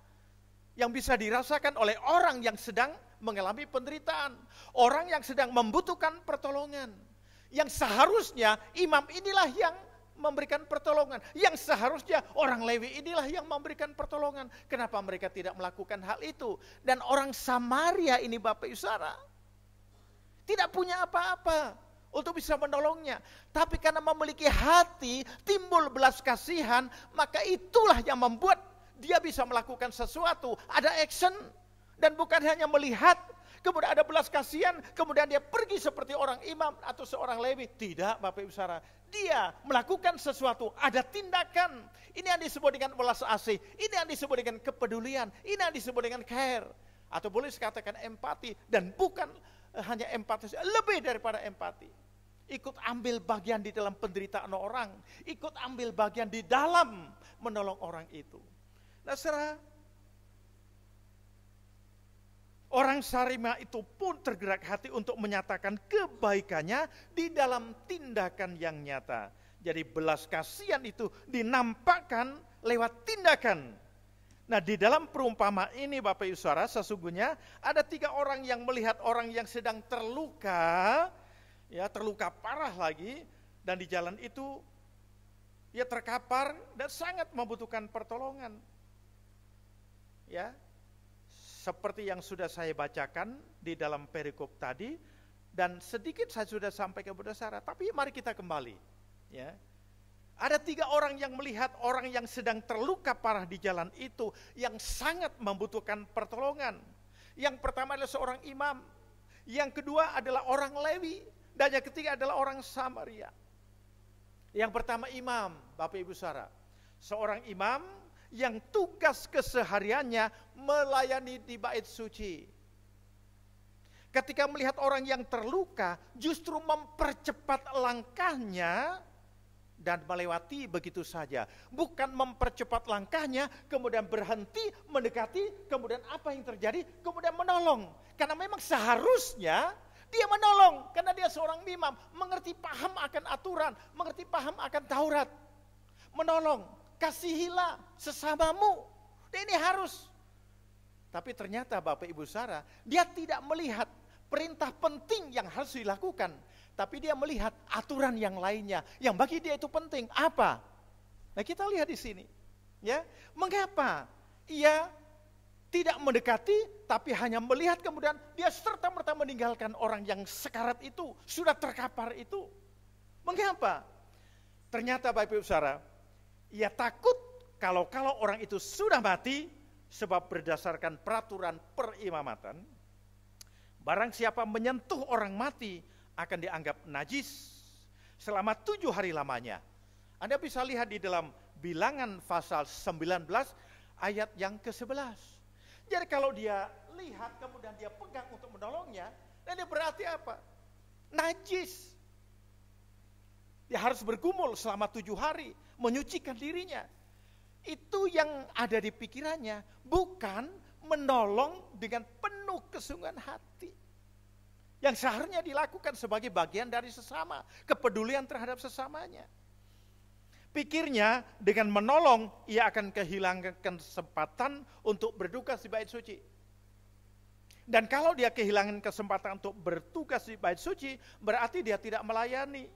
yang bisa dirasakan oleh orang yang sedang mengalami penderitaan. Orang yang sedang membutuhkan pertolongan. Yang seharusnya imam inilah yang memberikan pertolongan. Yang seharusnya orang Lewi inilah yang memberikan pertolongan. Kenapa mereka tidak melakukan hal itu? Dan orang Samaria ini Bapak Ibu Saudara tidak punya apa-apa untuk bisa menolongnya. Tapi karena memiliki hati, timbul belas kasihan, maka itulah yang membuat dia bisa melakukan sesuatu. Ada action, dan bukan hanya melihat, kemudian ada belas kasihan, kemudian dia pergi seperti orang imam atau seorang Lewi. Tidak Bapak Ibu Saudara, dia melakukan sesuatu, ada tindakan. Ini yang disebut dengan belas asih, ini yang disebut dengan kepedulian, ini yang disebut dengan care. Atau boleh dikatakan empati, dan bukan hanya empati, lebih daripada empati. Ikut ambil bagian di dalam penderitaan orang, ikut ambil bagian di dalam menolong orang itu. Nah, saudara, orang Samaria itu pun tergerak hati untuk menyatakan kebaikannya di dalam tindakan yang nyata. Jadi belas kasihan itu dinampakkan lewat tindakan. Nah, di dalam perumpamaan ini Bapak Ibu Saudara, sesungguhnya ada 3 orang yang melihat orang yang sedang terluka, ya terluka parah lagi, dan di jalan itu ia terkapar dan sangat membutuhkan pertolongan. Ya, seperti yang sudah saya bacakan di dalam perikop tadi, dan sedikit saya sudah sampaikan kepada saudara, tapi mari kita kembali. Ya, ada 3 orang yang melihat orang yang sedang terluka parah di jalan itu, yang sangat membutuhkan pertolongan. Yang pertama adalah seorang imam, yang kedua adalah orang Lewi, dan yang ketiga adalah orang Samaria. Yang pertama imam, Bapak Ibu Saudara, seorang imam yang tugas kesehariannya melayani di bait suci. Ketika melihat orang yang terluka, justru mempercepat langkahnya dan melewati begitu saja. Bukan mempercepat langkahnya, kemudian berhenti, mendekati, kemudian apa yang terjadi, kemudian menolong. Karena memang seharusnya dia menolong, karena dia seorang imam, mengerti paham akan aturan, mengerti paham akan Taurat. Menolong. Kasihilah sesamamu. Ini harus. Tapi ternyata Bapak Ibu Saudara, dia tidak melihat perintah penting yang harus dilakukan, tapi dia melihat aturan yang lainnya yang bagi dia itu penting. Apa? Nah, kita lihat di sini. Ya, mengapa ia tidak mendekati, tapi hanya melihat, kemudian dia serta-merta meninggalkan orang yang sekarat itu, sudah terkapar itu. Mengapa? Ternyata Bapak Ibu Saudara, ia takut kalau orang itu sudah mati, sebab berdasarkan peraturan perimamatan, barang siapa menyentuh orang mati akan dianggap najis selama 7 hari lamanya. Anda bisa lihat di dalam Bilangan pasal 19 ayat yang ke-11. Jadi kalau dia lihat kemudian dia pegang untuk menolongnya, dan dia berarti apa? Najis. Dia harus bergumul selama 7 hari, menyucikan dirinya. Itu yang ada di pikirannya, bukan menolong dengan penuh kesungguhan hati. Yang seharusnya dilakukan sebagai bagian dari sesama, kepedulian terhadap sesamanya. Pikirnya dengan menolong, ia akan kehilangan kesempatan untuk bertugas di bait suci. Dan kalau dia kehilangan kesempatan untuk bertugas di bait suci, berarti dia tidak melayani.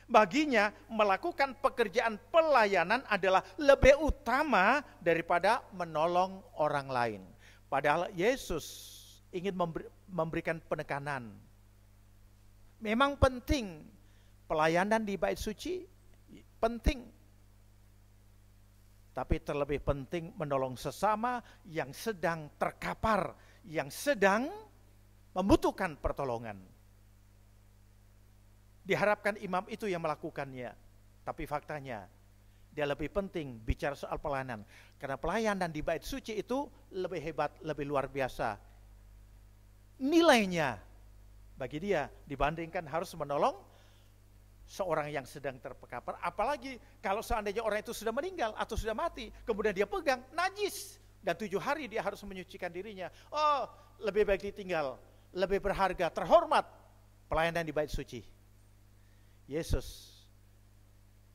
Baginya melakukan pekerjaan pelayanan adalah lebih utama daripada menolong orang lain. Padahal Yesus ingin memberikan penekanan. Memang penting pelayanan di bait suci, penting. Tapi terlebih penting menolong sesama yang sedang terkapar, yang sedang membutuhkan pertolongan. Diharapkan imam itu yang melakukannya, tapi faktanya dia lebih penting bicara soal pelayanan. Karena pelayanan di bait suci itu lebih hebat, lebih luar biasa. Nilainya bagi dia dibandingkan harus menolong seorang yang sedang terkapar. Apalagi kalau seandainya orang itu sudah meninggal atau sudah mati, kemudian dia pegang, najis. Dan 7 hari dia harus menyucikan dirinya. Oh, lebih baik ditinggal, lebih berharga, terhormat pelayanan di bait suci. Yesus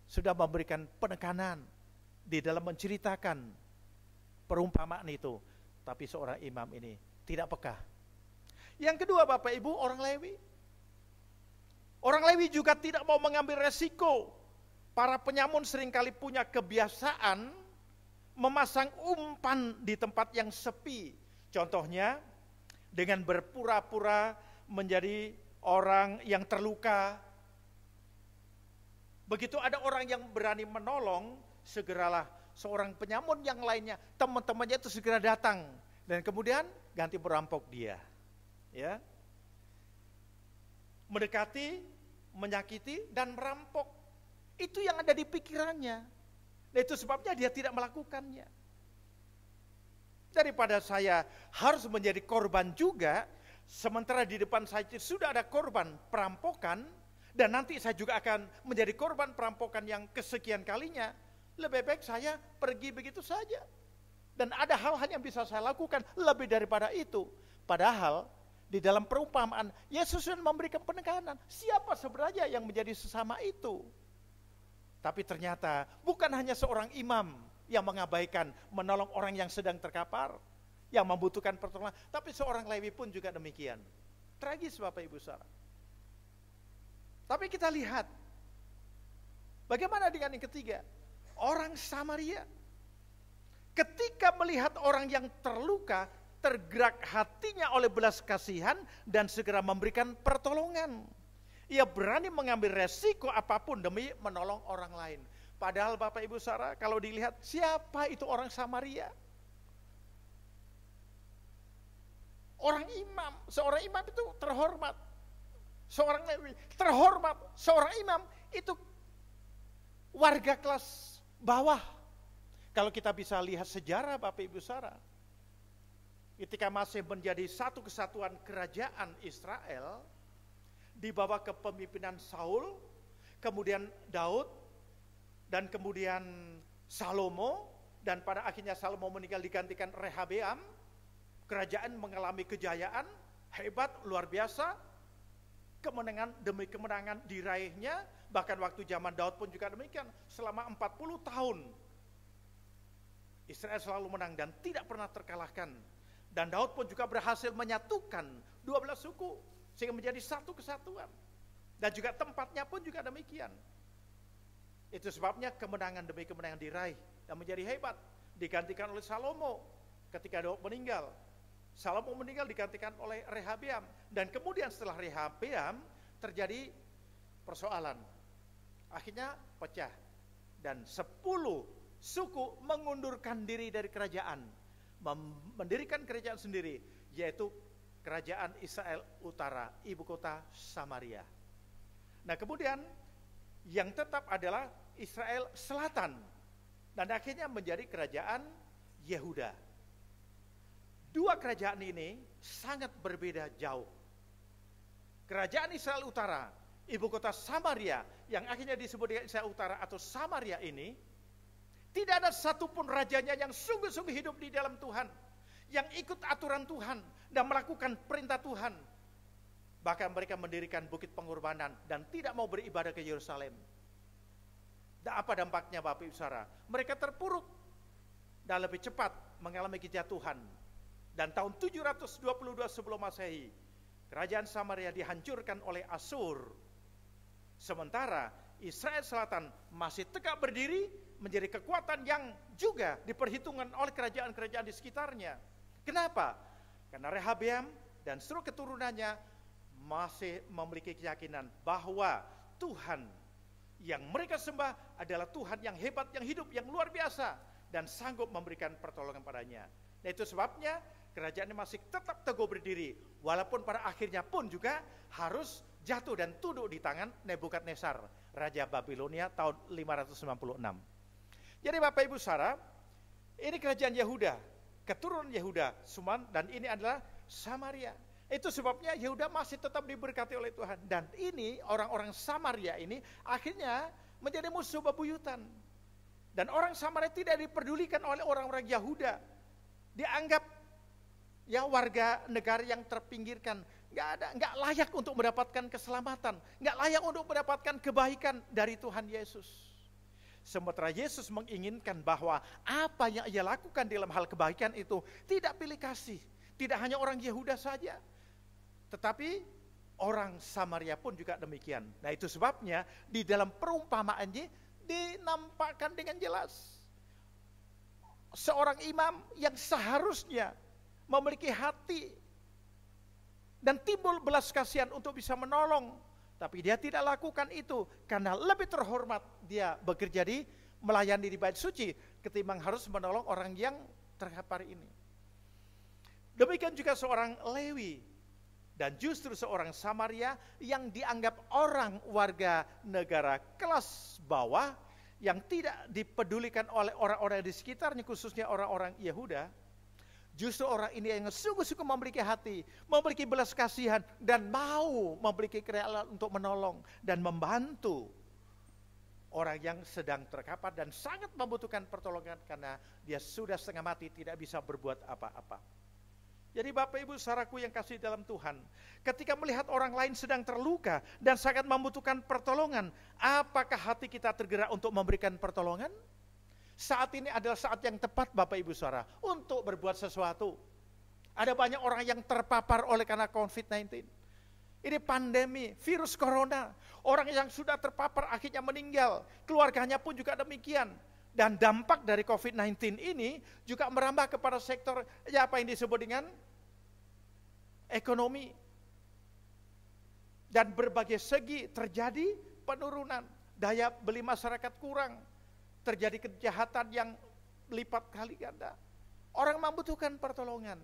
sudah memberikan penekanan di dalam menceritakan perumpamaan itu, tapi seorang imam ini tidak peka. Yang kedua, Bapak Ibu, orang Lewi. Orang Lewi juga tidak mau mengambil resiko. Para penyamun seringkali punya kebiasaan memasang umpan di tempat yang sepi. Contohnya dengan berpura-pura menjadi orang yang terluka. Begitu ada orang yang berani menolong, segeralah seorang penyamun yang lainnya, teman-temannya itu segera datang dan kemudian ganti merampok dia. Ya. Mendekati, menyakiti dan merampok. Itu yang ada di pikirannya. Dan itu sebabnya dia tidak melakukannya. Daripada saya harus menjadi korban juga, sementara di depan saya sudah ada korban perampokan, dan nanti saya juga akan menjadi korban perampokan yang kesekian kalinya, lebih baik saya pergi begitu saja. Dan ada hal-hal yang bisa saya lakukan lebih daripada itu. Padahal di dalam perumpamaan, Yesus sudah memberikan penekanan. Siapa sebenarnya yang menjadi sesama itu? Tapi ternyata bukan hanya seorang imam yang mengabaikan menolong orang yang sedang terkapar, yang membutuhkan pertolongan, tapi seorang Lewi pun juga demikian. Tragis Bapak Ibu Saudara. Tapi kita lihat, bagaimana dengan yang ketiga? Orang Samaria. Ketika melihat orang yang terluka, tergerak hatinya oleh belas kasihan dan segera memberikan pertolongan. Ia berani mengambil resiko apapun demi menolong orang lain. Padahal Bapak Ibu Saudara, kalau dilihat siapa itu orang Samaria? Orang imam, seorang imam itu terhormat. Seorang Lewi terhormat, seorang imam itu warga kelas bawah. Kalau kita bisa lihat sejarah Bapak Ibu Saudara, ketika masih menjadi satu kesatuan kerajaan Israel, dibawa ke kepemimpinan Saul, kemudian Daud, dan kemudian Salomo, dan pada akhirnya Salomo meninggal digantikan Rehabeam. Kerajaan mengalami kejayaan hebat, luar biasa. Kemenangan demi kemenangan diraihnya, bahkan waktu zaman Daud pun juga demikian. Selama 40 tahun Israel selalu menang dan tidak pernah terkalahkan. Dan Daud pun juga berhasil menyatukan 12 suku sehingga menjadi satu kesatuan. Dan juga tempatnya pun juga demikian. Itu sebabnya kemenangan demi kemenangan diraih dan menjadi hebat. Digantikan oleh Salomo ketika Daud meninggal. Salomo meninggal digantikan oleh Rehabeam. Dan kemudian setelah Rehabeam terjadi persoalan. Akhirnya pecah. Dan 10 suku mengundurkan diri dari kerajaan. Mendirikan kerajaan sendiri. Yaitu kerajaan Israel Utara, ibu kota Samaria. Nah kemudian yang tetap adalah Israel Selatan. Dan akhirnya menjadi kerajaan Yehuda. Dua kerajaan ini sangat berbeda jauh. Kerajaan Israel Utara, ibu kota Samaria, yang akhirnya disebut dengan Israel Utara atau Samaria ini, tidak ada satupun rajanya yang sungguh-sungguh hidup di dalam Tuhan, yang ikut aturan Tuhan dan melakukan perintah Tuhan. Bahkan mereka mendirikan bukit pengorbanan dan tidak mau beribadah ke Yerusalem. Dan apa dampaknya Bapak Ibu Saudara? Mereka terpuruk dan lebih cepat mengalami kejatuhan. Dan tahun 722 sebelum Masehi, kerajaan Samaria dihancurkan oleh Asur. Sementara Israel Selatan masih tegak berdiri menjadi kekuatan yang juga diperhitungkan oleh kerajaan-kerajaan di sekitarnya. Kenapa? Karena Rehabeam dan seluruh keturunannya masih memiliki keyakinan bahwa Tuhan yang mereka sembah adalah Tuhan yang hebat, yang hidup, yang luar biasa dan sanggup memberikan pertolongan padanya. Nah itu sebabnya kerajaan ini masih tetap teguh berdiri, walaupun pada akhirnya pun juga harus jatuh dan tunduk di tangan Nebukadnezar, Raja Babilonia tahun 596. Jadi Bapak Ibu Saudara, ini kerajaan Yehuda, keturunan Yehuda, Suman, dan ini adalah Samaria. Itu sebabnya Yehuda masih tetap diberkati oleh Tuhan. Dan ini orang-orang Samaria ini akhirnya menjadi musuh bebuyutan. Dan orang Samaria tidak diperdulikan oleh orang-orang Yehuda. Dianggap ya warga negara yang terpinggirkan, nggak layak untuk mendapatkan keselamatan, nggak layak untuk mendapatkan kebaikan dari Tuhan Yesus. Sementara Yesus menginginkan bahwa apa yang ia lakukan dalam hal kebaikan itu tidak pilih kasih, tidak hanya orang Yehuda saja, tetapi orang Samaria pun juga demikian. Nah itu sebabnya di dalam perumpamaannya dinampakkan dengan jelas. Seorang imam yang seharusnya memiliki hati dan timbul belas kasihan untuk bisa menolong, tapi dia tidak lakukan itu karena lebih terhormat dia bekerja di melayani di bait suci ketimbang harus menolong orang yang terkapar ini. Demikian juga seorang Lewi dan justru seorang Samaria yang dianggap orang warga negara kelas bawah yang tidak dipedulikan oleh orang-orang di sekitarnya, khususnya orang-orang Yehuda. Justru orang ini yang sungguh-sungguh memiliki hati, memiliki belas kasihan, dan mau memiliki kerelaan untuk menolong dan membantu orang yang sedang terkapar dan sangat membutuhkan pertolongan karena dia sudah setengah mati, tidak bisa berbuat apa-apa. Jadi Bapak Ibu saudaraku yang kasih dalam Tuhan, ketika melihat orang lain sedang terluka dan sangat membutuhkan pertolongan, apakah hati kita tergerak untuk memberikan pertolongan? Saat ini adalah saat yang tepat Bapak Ibu Saudara untuk berbuat sesuatu. Ada banyak orang yang terpapar oleh karena COVID-19. Ini pandemi, virus corona. Orang yang sudah terpapar akhirnya meninggal. Keluarganya pun juga demikian. Dan dampak dari COVID-19 ini juga merambah kepada sektor apa yang disebut dengan ekonomi. Dan berbagai segi terjadi penurunan. Daya beli masyarakat kurang. Terjadi kejahatan yang lipat kali ganda. Orang membutuhkan pertolongan.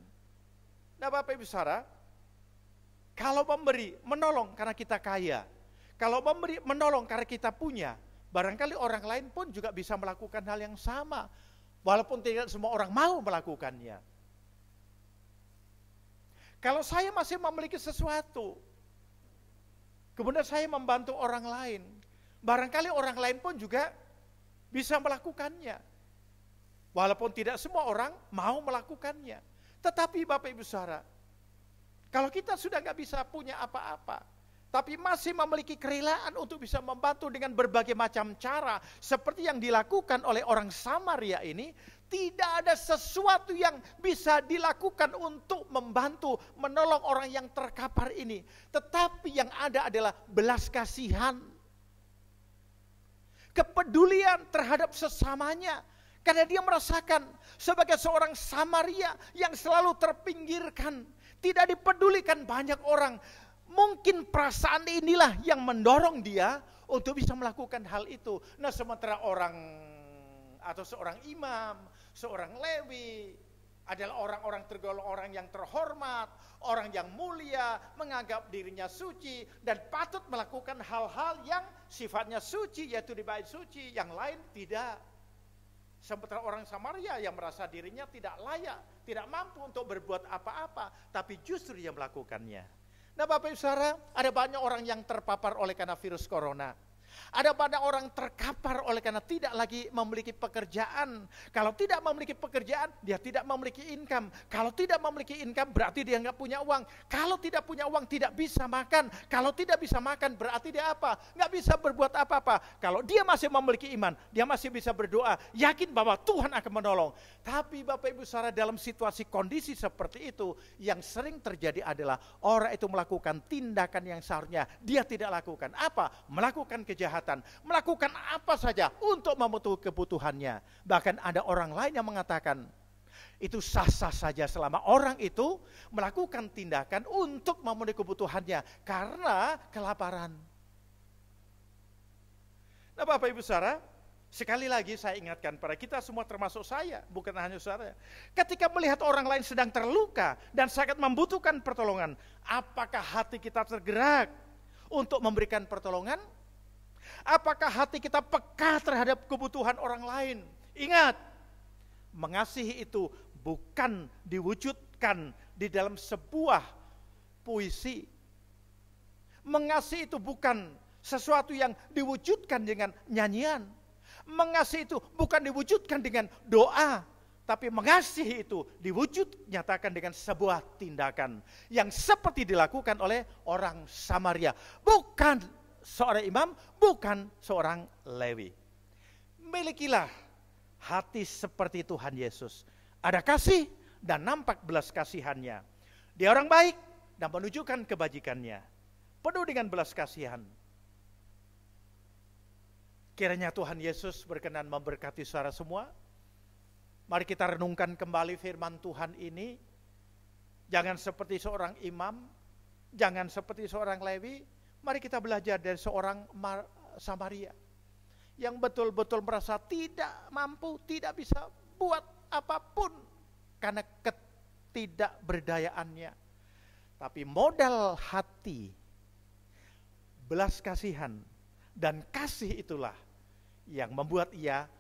Nah Bapak Ibu Saudara, kalau memberi, menolong karena kita kaya. Kalau memberi, menolong karena kita punya. Barangkali orang lain pun juga bisa melakukan hal yang sama. Walaupun tidak semua orang mau melakukannya. Kalau saya masih memiliki sesuatu, kemudian saya membantu orang lain. Barangkali orang lain pun juga bisa melakukannya. Walaupun tidak semua orang mau melakukannya. Tetapi Bapak Ibu Saudara, kalau kita sudah nggak bisa punya apa-apa, tapi masih memiliki kerelaan untuk bisa membantu dengan berbagai macam cara, seperti yang dilakukan oleh orang Samaria ini, tidak ada sesuatu yang bisa dilakukan untuk membantu, menolong orang yang terkapar ini. Tetapi yang ada adalah belas kasihan, kepedulian terhadap sesamanya, karena dia merasakan sebagai seorang Samaria yang selalu terpinggirkan, tidak dipedulikan banyak orang. Mungkin perasaan inilah yang mendorong dia untuk bisa melakukan hal itu. Nah sementara orang atau seorang imam, seorang Lewi adalah orang-orang tergolong orang yang terhormat, orang yang mulia, menganggap dirinya suci dan patut melakukan hal-hal yang sifatnya suci, yaitu di bait suci, yang lain tidak. Sementara orang Samaria yang merasa dirinya tidak layak, tidak mampu untuk berbuat apa-apa, tapi justru dia melakukannya. Nah Bapak Ibu Saudara, ada banyak orang yang terpapar oleh karena virus corona. Ada banyak orang terkapar oleh karena tidak lagi memiliki pekerjaan. Kalau tidak memiliki pekerjaan, dia tidak memiliki income. Kalau tidak memiliki income, berarti dia nggak punya uang. Kalau tidak punya uang, tidak bisa makan. Kalau tidak bisa makan, berarti dia apa? Nggak bisa berbuat apa-apa. Kalau dia masih memiliki iman, dia masih bisa berdoa, yakin bahwa Tuhan akan menolong. Tapi Bapak Ibu Saudara, dalam situasi kondisi seperti itu, yang sering terjadi adalah orang itu melakukan tindakan yang seharusnya dia tidak lakukan. Apa? Melakukan kejahatan, melakukan apa saja untuk memenuhi kebutuhannya. Bahkan ada orang lain yang mengatakan itu sah-sah saja selama orang itu melakukan tindakan untuk memenuhi kebutuhannya karena kelaparan. Nah Bapak Ibu Saudara, sekali lagi saya ingatkan pada kita semua termasuk saya, bukan hanya saudara. Ketika melihat orang lain sedang terluka dan sangat membutuhkan pertolongan, apakah hati kita tergerak untuk memberikan pertolongan? Apakah hati kita peka terhadap kebutuhan orang lain? Ingat, mengasihi itu bukan diwujudkan di dalam sebuah puisi. Mengasihi itu bukan sesuatu yang diwujudkan dengan nyanyian. Mengasihi itu bukan diwujudkan dengan doa, Tapi mengasihi itu diwujud nyatakan dengan sebuah tindakan yang seperti dilakukan oleh orang Samaria. Bukan seorang imam, bukan seorang Lewi. Milikilah hati seperti Tuhan Yesus. Ada kasih dan nampak belas kasihannya. Dia orang baik dan menunjukkan kebajikannya. Penuh dengan belas kasihan. Kiranya Tuhan Yesus berkenan memberkati saudara semua. Mari kita renungkan kembali firman Tuhan ini. Jangan seperti seorang imam, jangan seperti seorang Lewi. Mari kita belajar dari seorang Samaria yang betul-betul merasa tidak mampu, tidak bisa buat apapun karena ketidakberdayaannya. Tapi modal hati, belas kasihan, dan kasih itulah yang membuat ia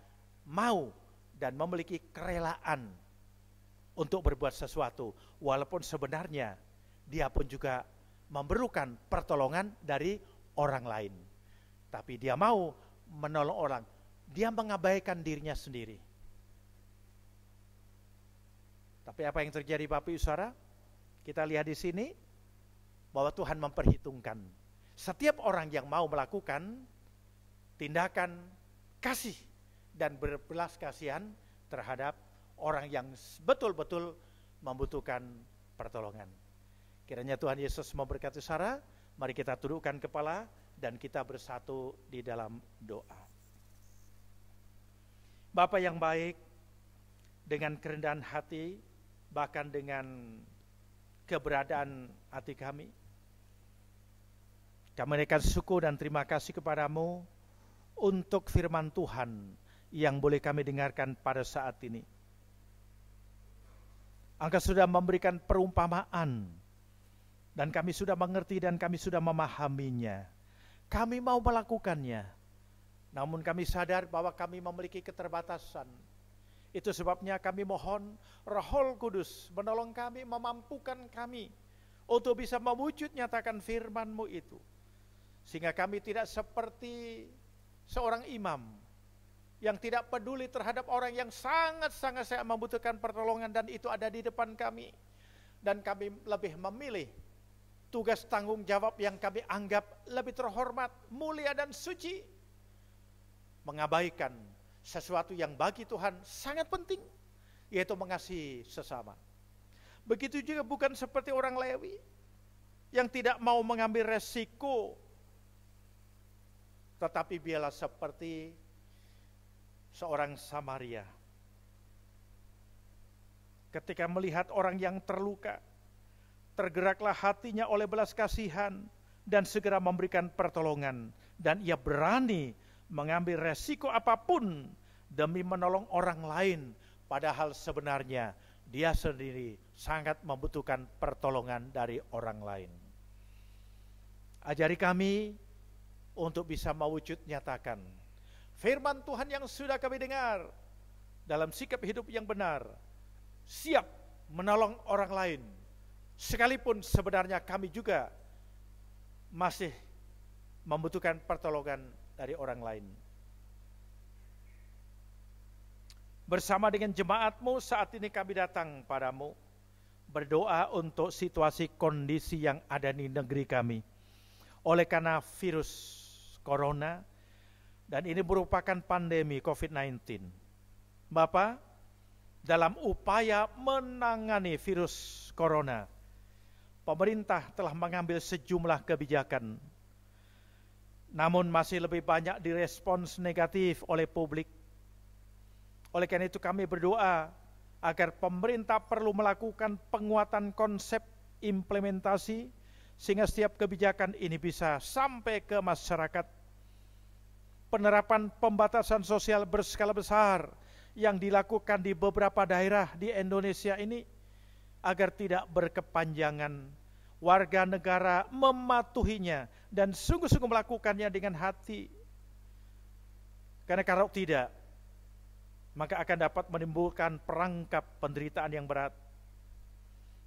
mau dan memiliki kerelaan untuk berbuat sesuatu. Walaupun sebenarnya dia pun juga memerlukan pertolongan dari orang lain. Tapi dia mau menolong orang. Dia mengabaikan dirinya sendiri. Tapi apa yang terjadi Bapak Ibu Saudara? Kita lihat di sini bahwa Tuhan memperhitungkan setiap orang yang mau melakukan tindakan kasih dan berbelas kasihan terhadap orang yang betul-betul membutuhkan pertolongan. Kiranya Tuhan Yesus memberkati saudara. Mari kita tundukkan kepala dan kita bersatu di dalam doa. Bapa yang baik, dengan kerendahan hati, bahkan dengan keberadaan hati kami naikkan syukur dan terima kasih kepadamu untuk firman Tuhan yang boleh kami dengarkan pada saat ini. Engkau sudah memberikan perumpamaan dan kami sudah mengerti dan kami sudah memahaminya. Kami mau melakukannya, namun kami sadar bahwa kami memiliki keterbatasan. Itu sebabnya kami mohon Roh Kudus menolong kami, memampukan kami untuk bisa mewujud nyatakan firman-Mu itu. Sehingga kami tidak seperti seorang imam yang tidak peduli terhadap orang yang sangat-sangat membutuhkan pertolongan dan itu ada di depan kami. Dan kami lebih memilih tugas tanggung jawab yang kami anggap lebih terhormat, mulia dan suci. Mengabaikan sesuatu yang bagi Tuhan sangat penting, yaitu mengasihi sesama. Begitu juga bukan seperti orang Lewi yang tidak mau mengambil resiko, tetapi biarlah seperti seorang Samaria. Ketika melihat orang yang terluka, tergeraklah hatinya oleh belas kasihan dan segera memberikan pertolongan. Dan ia berani mengambil resiko apapun demi menolong orang lain. Padahal sebenarnya dia sendiri sangat membutuhkan pertolongan dari orang lain. Ajari kami untuk bisa mewujud nyatakan firman Tuhan yang sudah kami dengar dalam sikap hidup yang benar, siap menolong orang lain, sekalipun sebenarnya kami juga masih membutuhkan pertolongan dari orang lain. Bersama dengan jemaat-Mu saat ini kami datang padamu, berdoa untuk situasi kondisi yang ada di negeri kami. Oleh karena virus Corona, dan ini merupakan pandemi COVID-19. Bapak, dalam upaya menangani virus Corona, pemerintah telah mengambil sejumlah kebijakan. Namun masih lebih banyak direspons negatif oleh publik. Oleh karena itu kami berdoa agar pemerintah perlu melakukan penguatan konsep implementasi sehingga setiap kebijakan ini bisa sampai ke masyarakat. Penerapan pembatasan sosial berskala besar yang dilakukan di beberapa daerah di Indonesia ini agar tidak berkepanjangan, warga negara mematuhinya dan sungguh-sungguh melakukannya dengan hati. Karena kalau tidak, maka akan dapat menimbulkan perangkap penderitaan yang berat.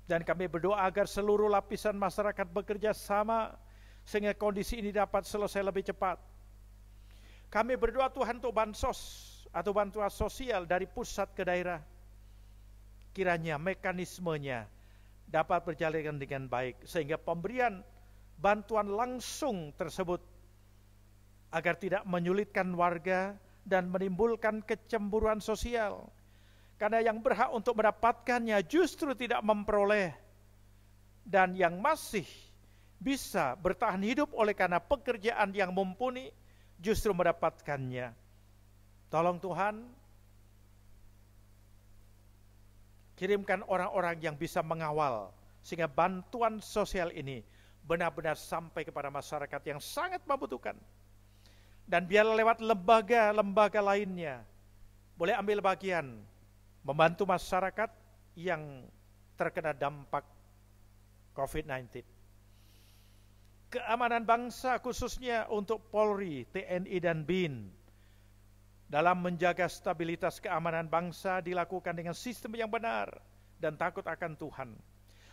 Dan kami berdoa agar seluruh lapisan masyarakat bekerja sama sehingga kondisi ini dapat selesai lebih cepat. Kami berdoa Tuhan untuk bansos atau bantuan sosial dari pusat ke daerah. kiranya mekanismenya dapat berjalan dengan baik, sehingga pemberian bantuan langsung tersebut agar tidak menyulitkan warga dan menimbulkan kecemburuan sosial. Karena yang berhak untuk mendapatkannya justru tidak memperoleh, dan yang masih bisa bertahan hidup oleh karena pekerjaan yang mumpuni justru mendapatkannya. Tolong Tuhan, kirimkan orang-orang yang bisa mengawal sehingga bantuan sosial ini benar-benar sampai kepada masyarakat yang sangat membutuhkan. Dan biarlah lewat lembaga-lembaga lainnya boleh ambil bagian membantu masyarakat yang terkena dampak COVID-19. Keamanan bangsa khususnya untuk Polri, TNI dan BIN dalam menjaga stabilitas keamanan bangsa dilakukan dengan sistem yang benar dan takut akan Tuhan.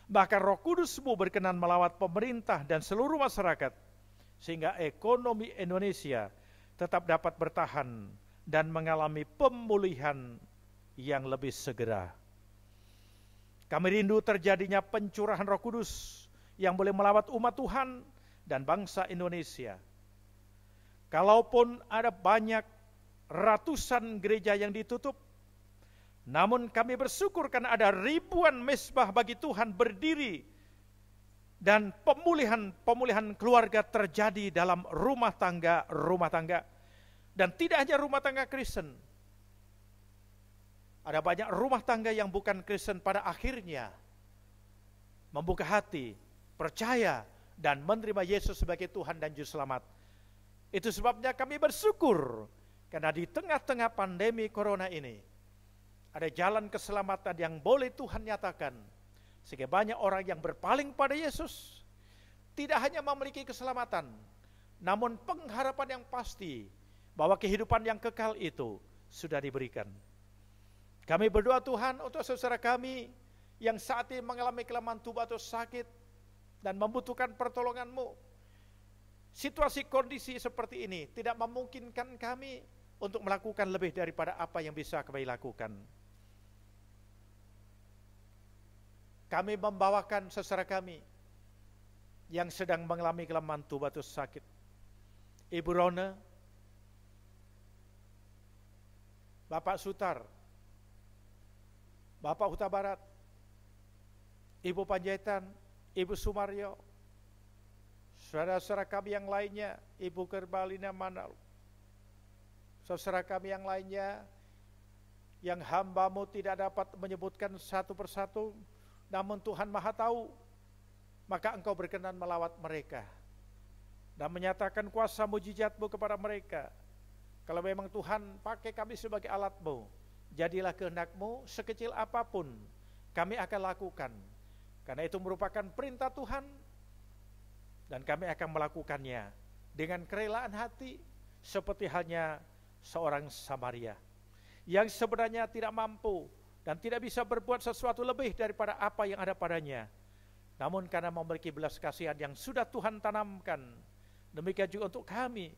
Bahkan Roh Kudus-Mu berkenan melawat pemerintah dan seluruh masyarakat sehingga ekonomi Indonesia tetap dapat bertahan dan mengalami pemulihan yang lebih segera. Kami rindu terjadinya pencurahan Roh Kudus yang boleh melawat umat Tuhan dan bangsa Indonesia. Kalaupun ada banyak ratusan gereja yang ditutup, namun kami bersyukur karena ada ribuan mezbah bagi Tuhan berdiri dan pemulihan keluarga terjadi dalam rumah tangga. Dan tidak hanya rumah tangga Kristen, ada banyak rumah tangga yang bukan Kristen pada akhirnya membuka hati, percaya dan menerima Yesus sebagai Tuhan dan Juru Selamat. Itu sebabnya kami bersyukur karena di tengah-tengah pandemi corona ini ada jalan keselamatan yang boleh Tuhan nyatakan, sehingga banyak orang yang berpaling pada Yesus tidak hanya memiliki keselamatan, namun pengharapan yang pasti bahwa kehidupan yang kekal itu sudah diberikan. Kami berdoa Tuhan untuk saudara kami yang saat ini mengalami kelemahan tubuh atau sakit dan membutuhkan pertolongan-Mu. Situasi kondisi seperti ini tidak memungkinkan kami untuk melakukan lebih daripada apa yang bisa kami lakukan. Kami membawakan saudara kami yang sedang mengalami kelemahan tubuh atau sakit. Ibu Rona, Bapak Sutar, Bapak Huta Barat, Ibu Panjaitan, Ibu Sumaryo, saudara-saudara kami yang lainnya, Ibu Kerbalina Manal, saudara kami yang lainnya, yang hamba-Mu tidak dapat menyebutkan satu persatu, namun Tuhan Maha tahu, maka Engkau berkenan melawat mereka, dan menyatakan kuasa mujizat-Mu kepada mereka. Kalau memang Tuhan pakai kami sebagai alat-Mu, jadilah kehendak-Mu sekecil apapun, kami akan lakukan. Karena itu merupakan perintah Tuhan, dan kami akan melakukannya dengan kerelaan hati, seperti halnya seorang Samaria yang sebenarnya tidak mampu dan tidak bisa berbuat sesuatu lebih daripada apa yang ada padanya, namun karena memiliki belas kasihan yang sudah Tuhan tanamkan, demikian juga untuk kami,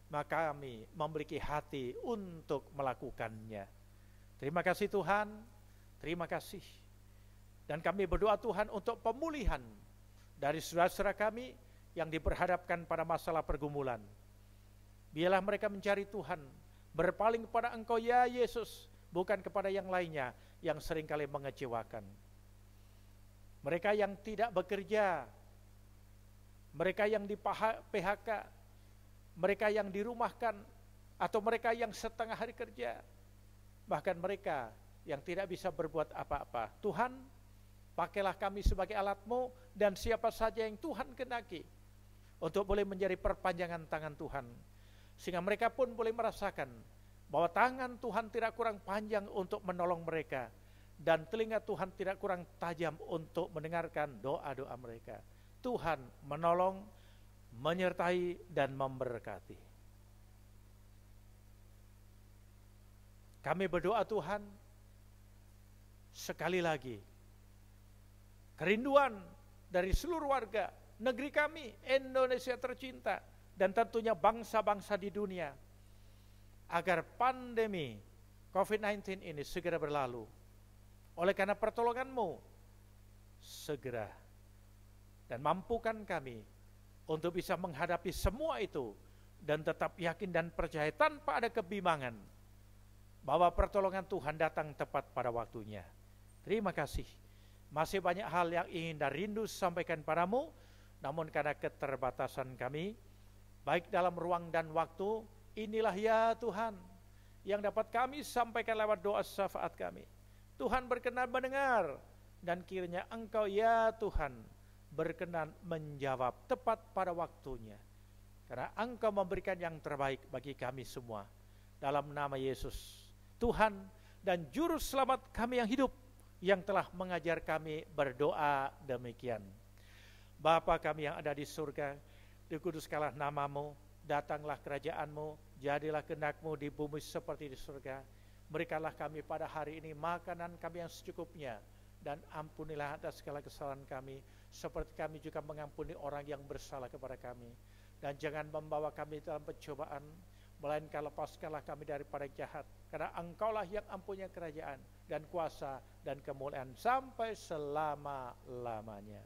maka kami memiliki hati untuk melakukannya. Terima kasih Tuhan, terima kasih. Dan kami berdoa Tuhan untuk pemulihan dari saudara-saudara kami yang diperhadapkan pada masalah pergumulan. Biarlah mereka mencari Tuhan, berpaling kepada Engkau ya Yesus, bukan kepada yang lainnya yang seringkali mengecewakan. Mereka yang tidak bekerja, mereka yang di PHK, mereka yang dirumahkan, atau mereka yang setengah hari kerja, bahkan mereka yang tidak bisa berbuat apa-apa. Tuhan, pakailah kami sebagai alat-Mu, dan siapa saja yang Tuhan kehendaki untuk boleh menjadi perpanjangan tangan Tuhan, sehingga mereka pun boleh merasakan bahwa tangan Tuhan tidak kurang panjang untuk menolong mereka, dan telinga Tuhan tidak kurang tajam untuk mendengarkan doa-doa mereka. Tuhan menolong, menyertai, dan memberkati. Kami berdoa Tuhan, sekali lagi, kerinduan dari seluruh warga negeri kami, Indonesia tercinta, dan tentunya bangsa-bangsa di dunia, agar pandemi COVID-19 ini segera berlalu. Oleh karena pertolongan-Mu segera, dan mampukan kami untuk bisa menghadapi semua itu dan tetap yakin dan percaya tanpa ada kebimbangan bahwa pertolongan Tuhan datang tepat pada waktunya. Terima kasih. Masih banyak hal yang ingin dan rindu sampaikan padamu, namun karena keterbatasan kami, baik dalam ruang dan waktu, inilah ya Tuhan yang dapat kami sampaikan lewat doa syafaat kami. Tuhan berkenan mendengar, dan kiranya Engkau ya Tuhan berkenan menjawab tepat pada waktunya. Karena Engkau memberikan yang terbaik bagi kami semua. Dalam nama Yesus, Tuhan dan Juru Selamat kami yang hidup, yang telah mengajar kami berdoa demikian. Bapa kami yang ada di surga, dikuduskanlah nama-Mu, datanglah kerajaan-Mu, jadilah kehendak-Mu di bumi seperti di surga. Berikanlah kami pada hari ini makanan kami yang secukupnya, dan ampunilah atas segala kesalahan kami, seperti kami juga mengampuni orang yang bersalah kepada kami. Dan jangan membawa kami dalam pencobaan, melainkan lepaskanlah kami daripada jahat, karena Engkaulah yang mempunyai kerajaan dan kuasa dan kemuliaan sampai selama-lamanya.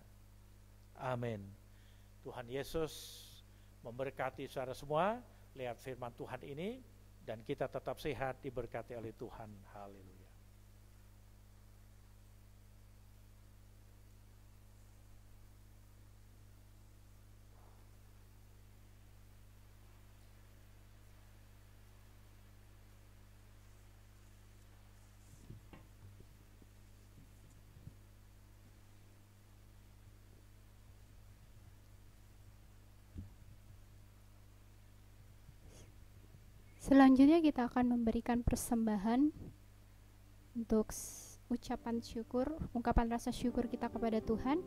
Amin. Tuhan Yesus memberkati saudara semua. Lihat firman Tuhan ini, dan kita tetap sehat, diberkati oleh Tuhan. Haleluya. Selanjutnya kita akan memberikan persembahan untuk ucapan syukur, ungkapan rasa syukur kita kepada Tuhan,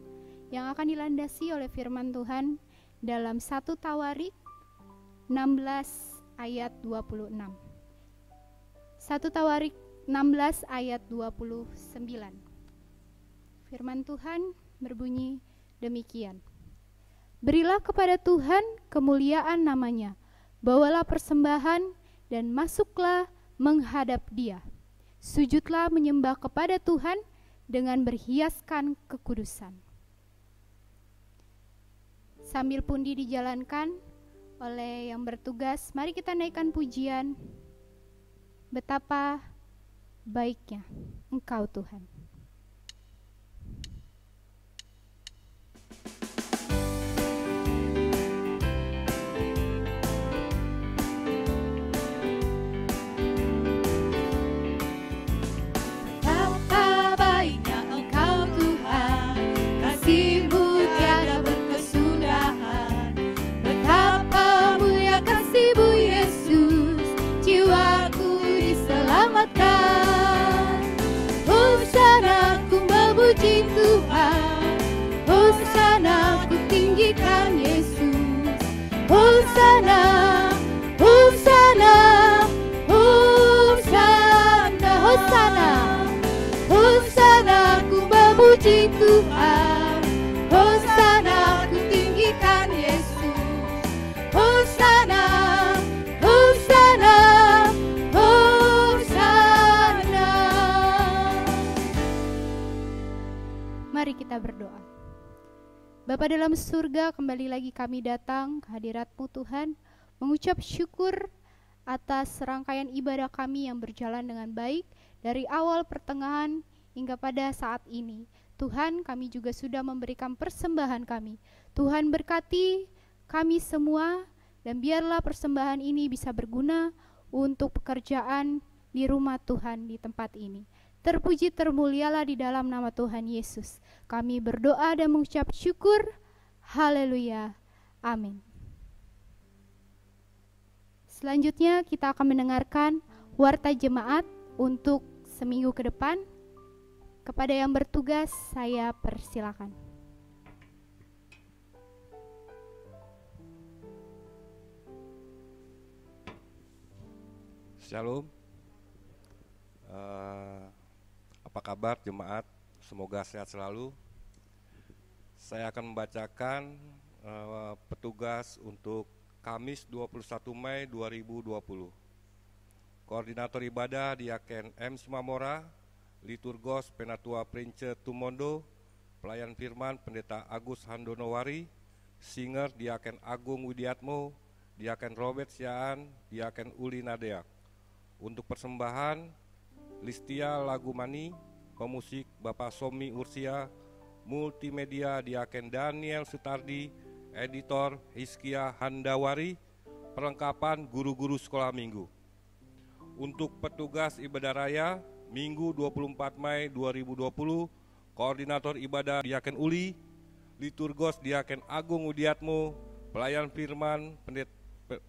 yang akan dilandasi oleh firman Tuhan dalam 1 Tawarik 16 ayat 26. 1 Tawarik 16 ayat 29. Firman Tuhan berbunyi demikian. Berilah kepada Tuhan kemuliaan namanya, bawalah persembahan dan masuklah menghadap Dia. Sujudlah menyembah kepada Tuhan dengan berhiaskan kekudusan. Sambil pundi dijalankan oleh yang bertugas, mari kita naikkan pujian. Betapa baiknya Engkau Tuhan. Hosana ku memuji Tuhan, Hosana ku tinggikan Yesus. Hosana, Hosana, Hosana, Hosana, Hosana ku memuji Tuhan, Hosana ku tinggikan Yesus. Hosana, Hosana, Hosana. Mari kita berdoa. Bapa dalam surga, kembali lagi kami datang ke hadirat-Mu Tuhan, mengucap syukur atas rangkaian ibadah kami yang berjalan dengan baik dari awal pertengahan hingga pada saat ini. Tuhan, kami juga sudah memberikan persembahan kami. Tuhan berkati kami semua, dan biarlah persembahan ini bisa berguna untuk pekerjaan di rumah Tuhan di tempat ini. Terpuji termulialah di dalam nama Tuhan Yesus. Kami berdoa dan mengucap syukur. Haleluya. Amin. Selanjutnya kita akan mendengarkan warta jemaat untuk seminggu ke depan. Kepada yang bertugas saya persilakan. Shalom. Apa kabar jemaat? Semoga sehat selalu. Saya akan membacakan petugas untuk Kamis 21 Mei 2020. Koordinator ibadah Diaken M. Sumamora, Liturgos Penatua Prince Tumondo, Pelayan Firman Pendeta Agus Handonowari, Singer Diaken Agung Widiatmo, Diaken Robert Siaan, Diaken Uli Nadeak. Untuk persembahan Listia Lagumani, pemusik Bapak Somi Ursia, multimedia Diaken Daniel Sutardi, editor Hizkia Handawari, perlengkapan guru-guru sekolah minggu. Untuk petugas ibadah raya Minggu 24 Mei 2020, koordinator ibadah Diaken Uli, Liturgos Diaken Agung Widiatmo, Pelayan Firman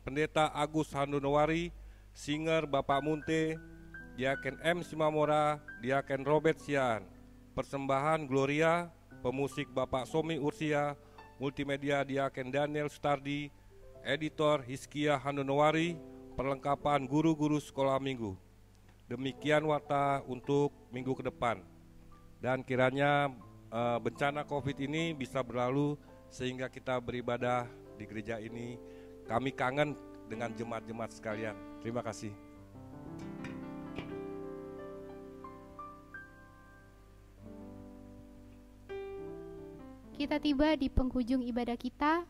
Pendeta Agus Handonowari, Singer Bapak Munte, Diaken M. Simamora, Diaken Robert Siaan. Persembahan Gloria, pemusik Bapak Somi Ursia, multimedia Diaken Daniel Sutardi, editor Hizkia Handonowari, perlengkapan guru-guru sekolah minggu. Demikian warta untuk minggu ke depan. Dan kiranya bencana COVID ini bisa berlalu sehingga kita beribadah di gereja ini. Kami kangen dengan jemaat-jemaat sekalian. Terima kasih. Kita tiba di penghujung ibadah kita.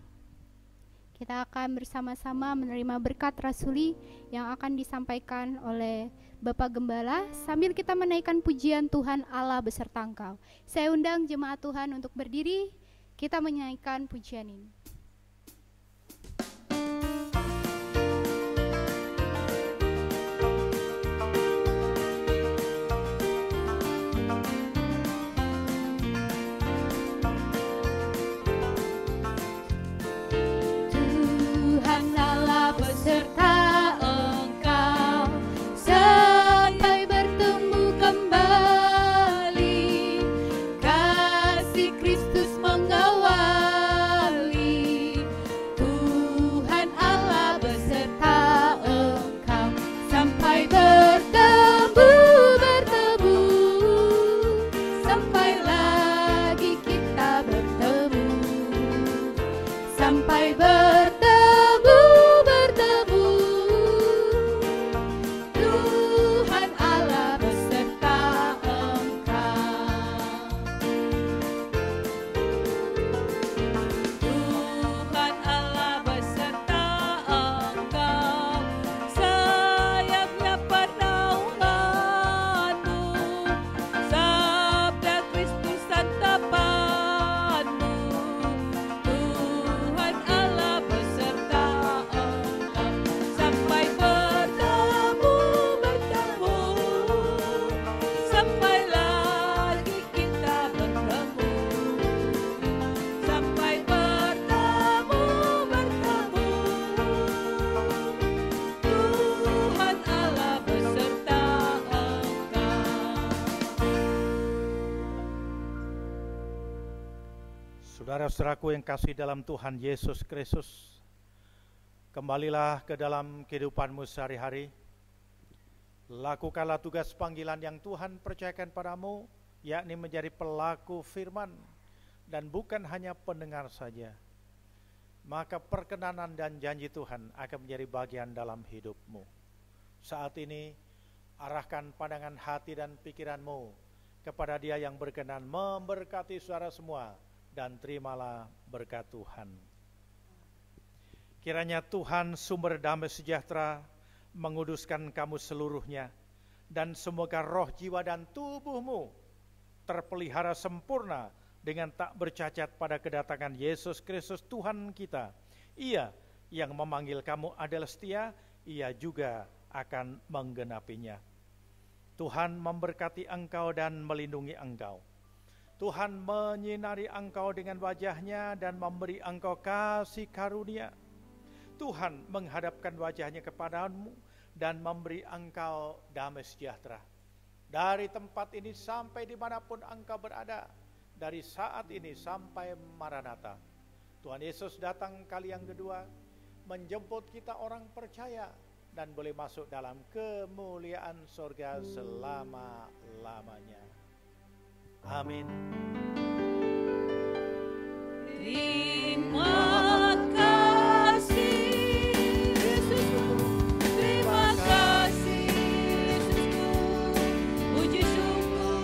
Kita akan bersama-sama menerima berkat rasuli yang akan disampaikan oleh Bapak Gembala sambil kita menaikkan pujian Tuhan Allah beserta engkau. Saya undang jemaat Tuhan untuk berdiri, kita menaikkan pujian ini. Saudara-saudaraku yang kasih dalam Tuhan Yesus Kristus, kembalilah ke dalam kehidupanmu sehari-hari. Lakukanlah tugas panggilan yang Tuhan percayakan padamu, yakni menjadi pelaku firman dan bukan hanya pendengar saja. Maka perkenanan dan janji Tuhan akan menjadi bagian dalam hidupmu. Saat ini, arahkan pandangan hati dan pikiranmu kepada Dia yang berkenan memberkati saudara semua, dan terimalah berkat Tuhan. Kiranya Tuhan sumber damai sejahtera menguduskan kamu seluruhnya, dan semoga roh, jiwa, dan tubuhmu terpelihara sempurna dengan tak bercacat pada kedatangan Yesus Kristus Tuhan kita. Ia yang memanggil kamu adalah setia, Ia juga akan menggenapinya. Tuhan memberkati engkau dan melindungi engkau. Tuhan menyinari engkau dengan wajah-Nya dan memberi engkau kasih karunia. Tuhan menghadapkan wajah-Nya kepadamu dan memberi engkau damai sejahtera. Dari tempat ini sampai dimanapun engkau berada, dari saat ini sampai Maranatha, Tuhan Yesus datang kali yang kedua, menjemput kita orang percaya dan boleh masuk dalam kemuliaan surga selama-lamanya. Amin. Terima kasih Yesusku, terima kasih Yesusku, puji syukur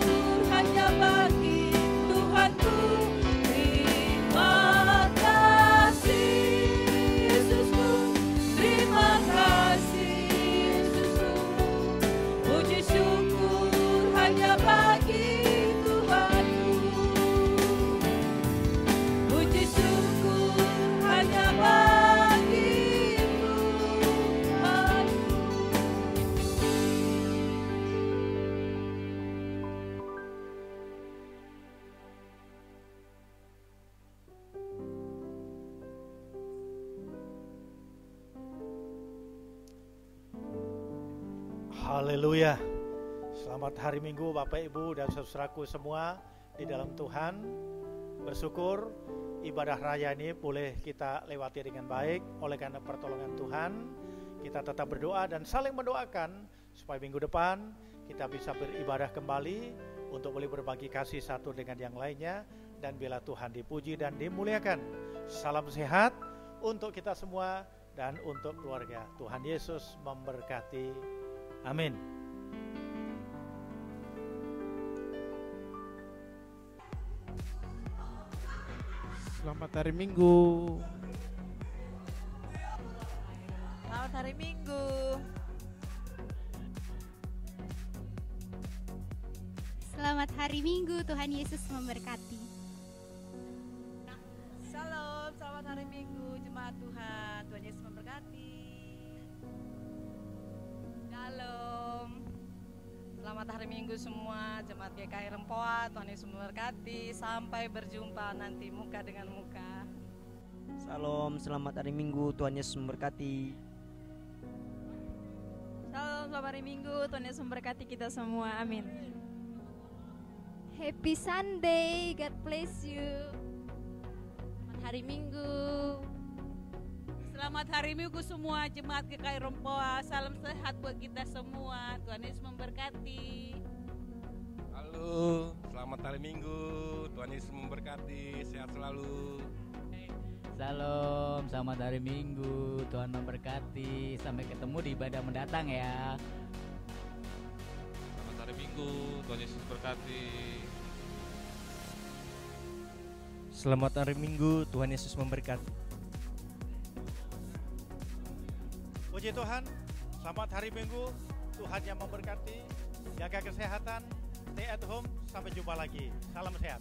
Haleluya. Selamat hari Minggu Bapak Ibu dan saudaraku semua di dalam Tuhan. Bersyukur ibadah raya ini boleh kita lewati dengan baik. Oleh karena pertolongan Tuhan, kita tetap berdoa dan saling mendoakan supaya minggu depan kita bisa beribadah kembali untuk boleh berbagi kasih satu dengan yang lainnya, dan bila Tuhan dipuji dan dimuliakan. Salam sehat untuk kita semua dan untuk keluarga. Tuhan Yesus memberkati. Amin. Selamat hari Minggu. Selamat hari Minggu. Selamat hari Minggu, Tuhan Yesus memberkati. Salam, selamat hari Minggu jemaat Tuhan. Tuhan Yesus memberkati. Shalom. Selamat hari Minggu semua jemaat GKI Rempoa. Tuhan Yesus memberkati. Sampai berjumpa nanti muka dengan muka. Salam, selamat hari Minggu, Tuhan Yesus memberkati. Salam, selamat hari Minggu, Tuhan Yesus memberkati kita semua, amin. Happy Sunday, God bless you. Selamat hari Minggu. Selamat hari Minggu semua jemaat GKI Rempoa. Salam sehat buat kita semua. Tuhan Yesus memberkati. Halo, selamat hari Minggu. Tuhan Yesus memberkati. Sehat selalu. Salam, selamat hari Minggu. Tuhan memberkati. Sampai ketemu di ibadah mendatang ya. Selamat hari Minggu. Tuhan Yesus berkati. Selamat hari Minggu, Tuhan Yesus memberkati. Puji Tuhan, selamat hari Minggu. Tuhan yang memberkati. Jaga kesehatan, stay at home. Sampai jumpa lagi. Salam sehat.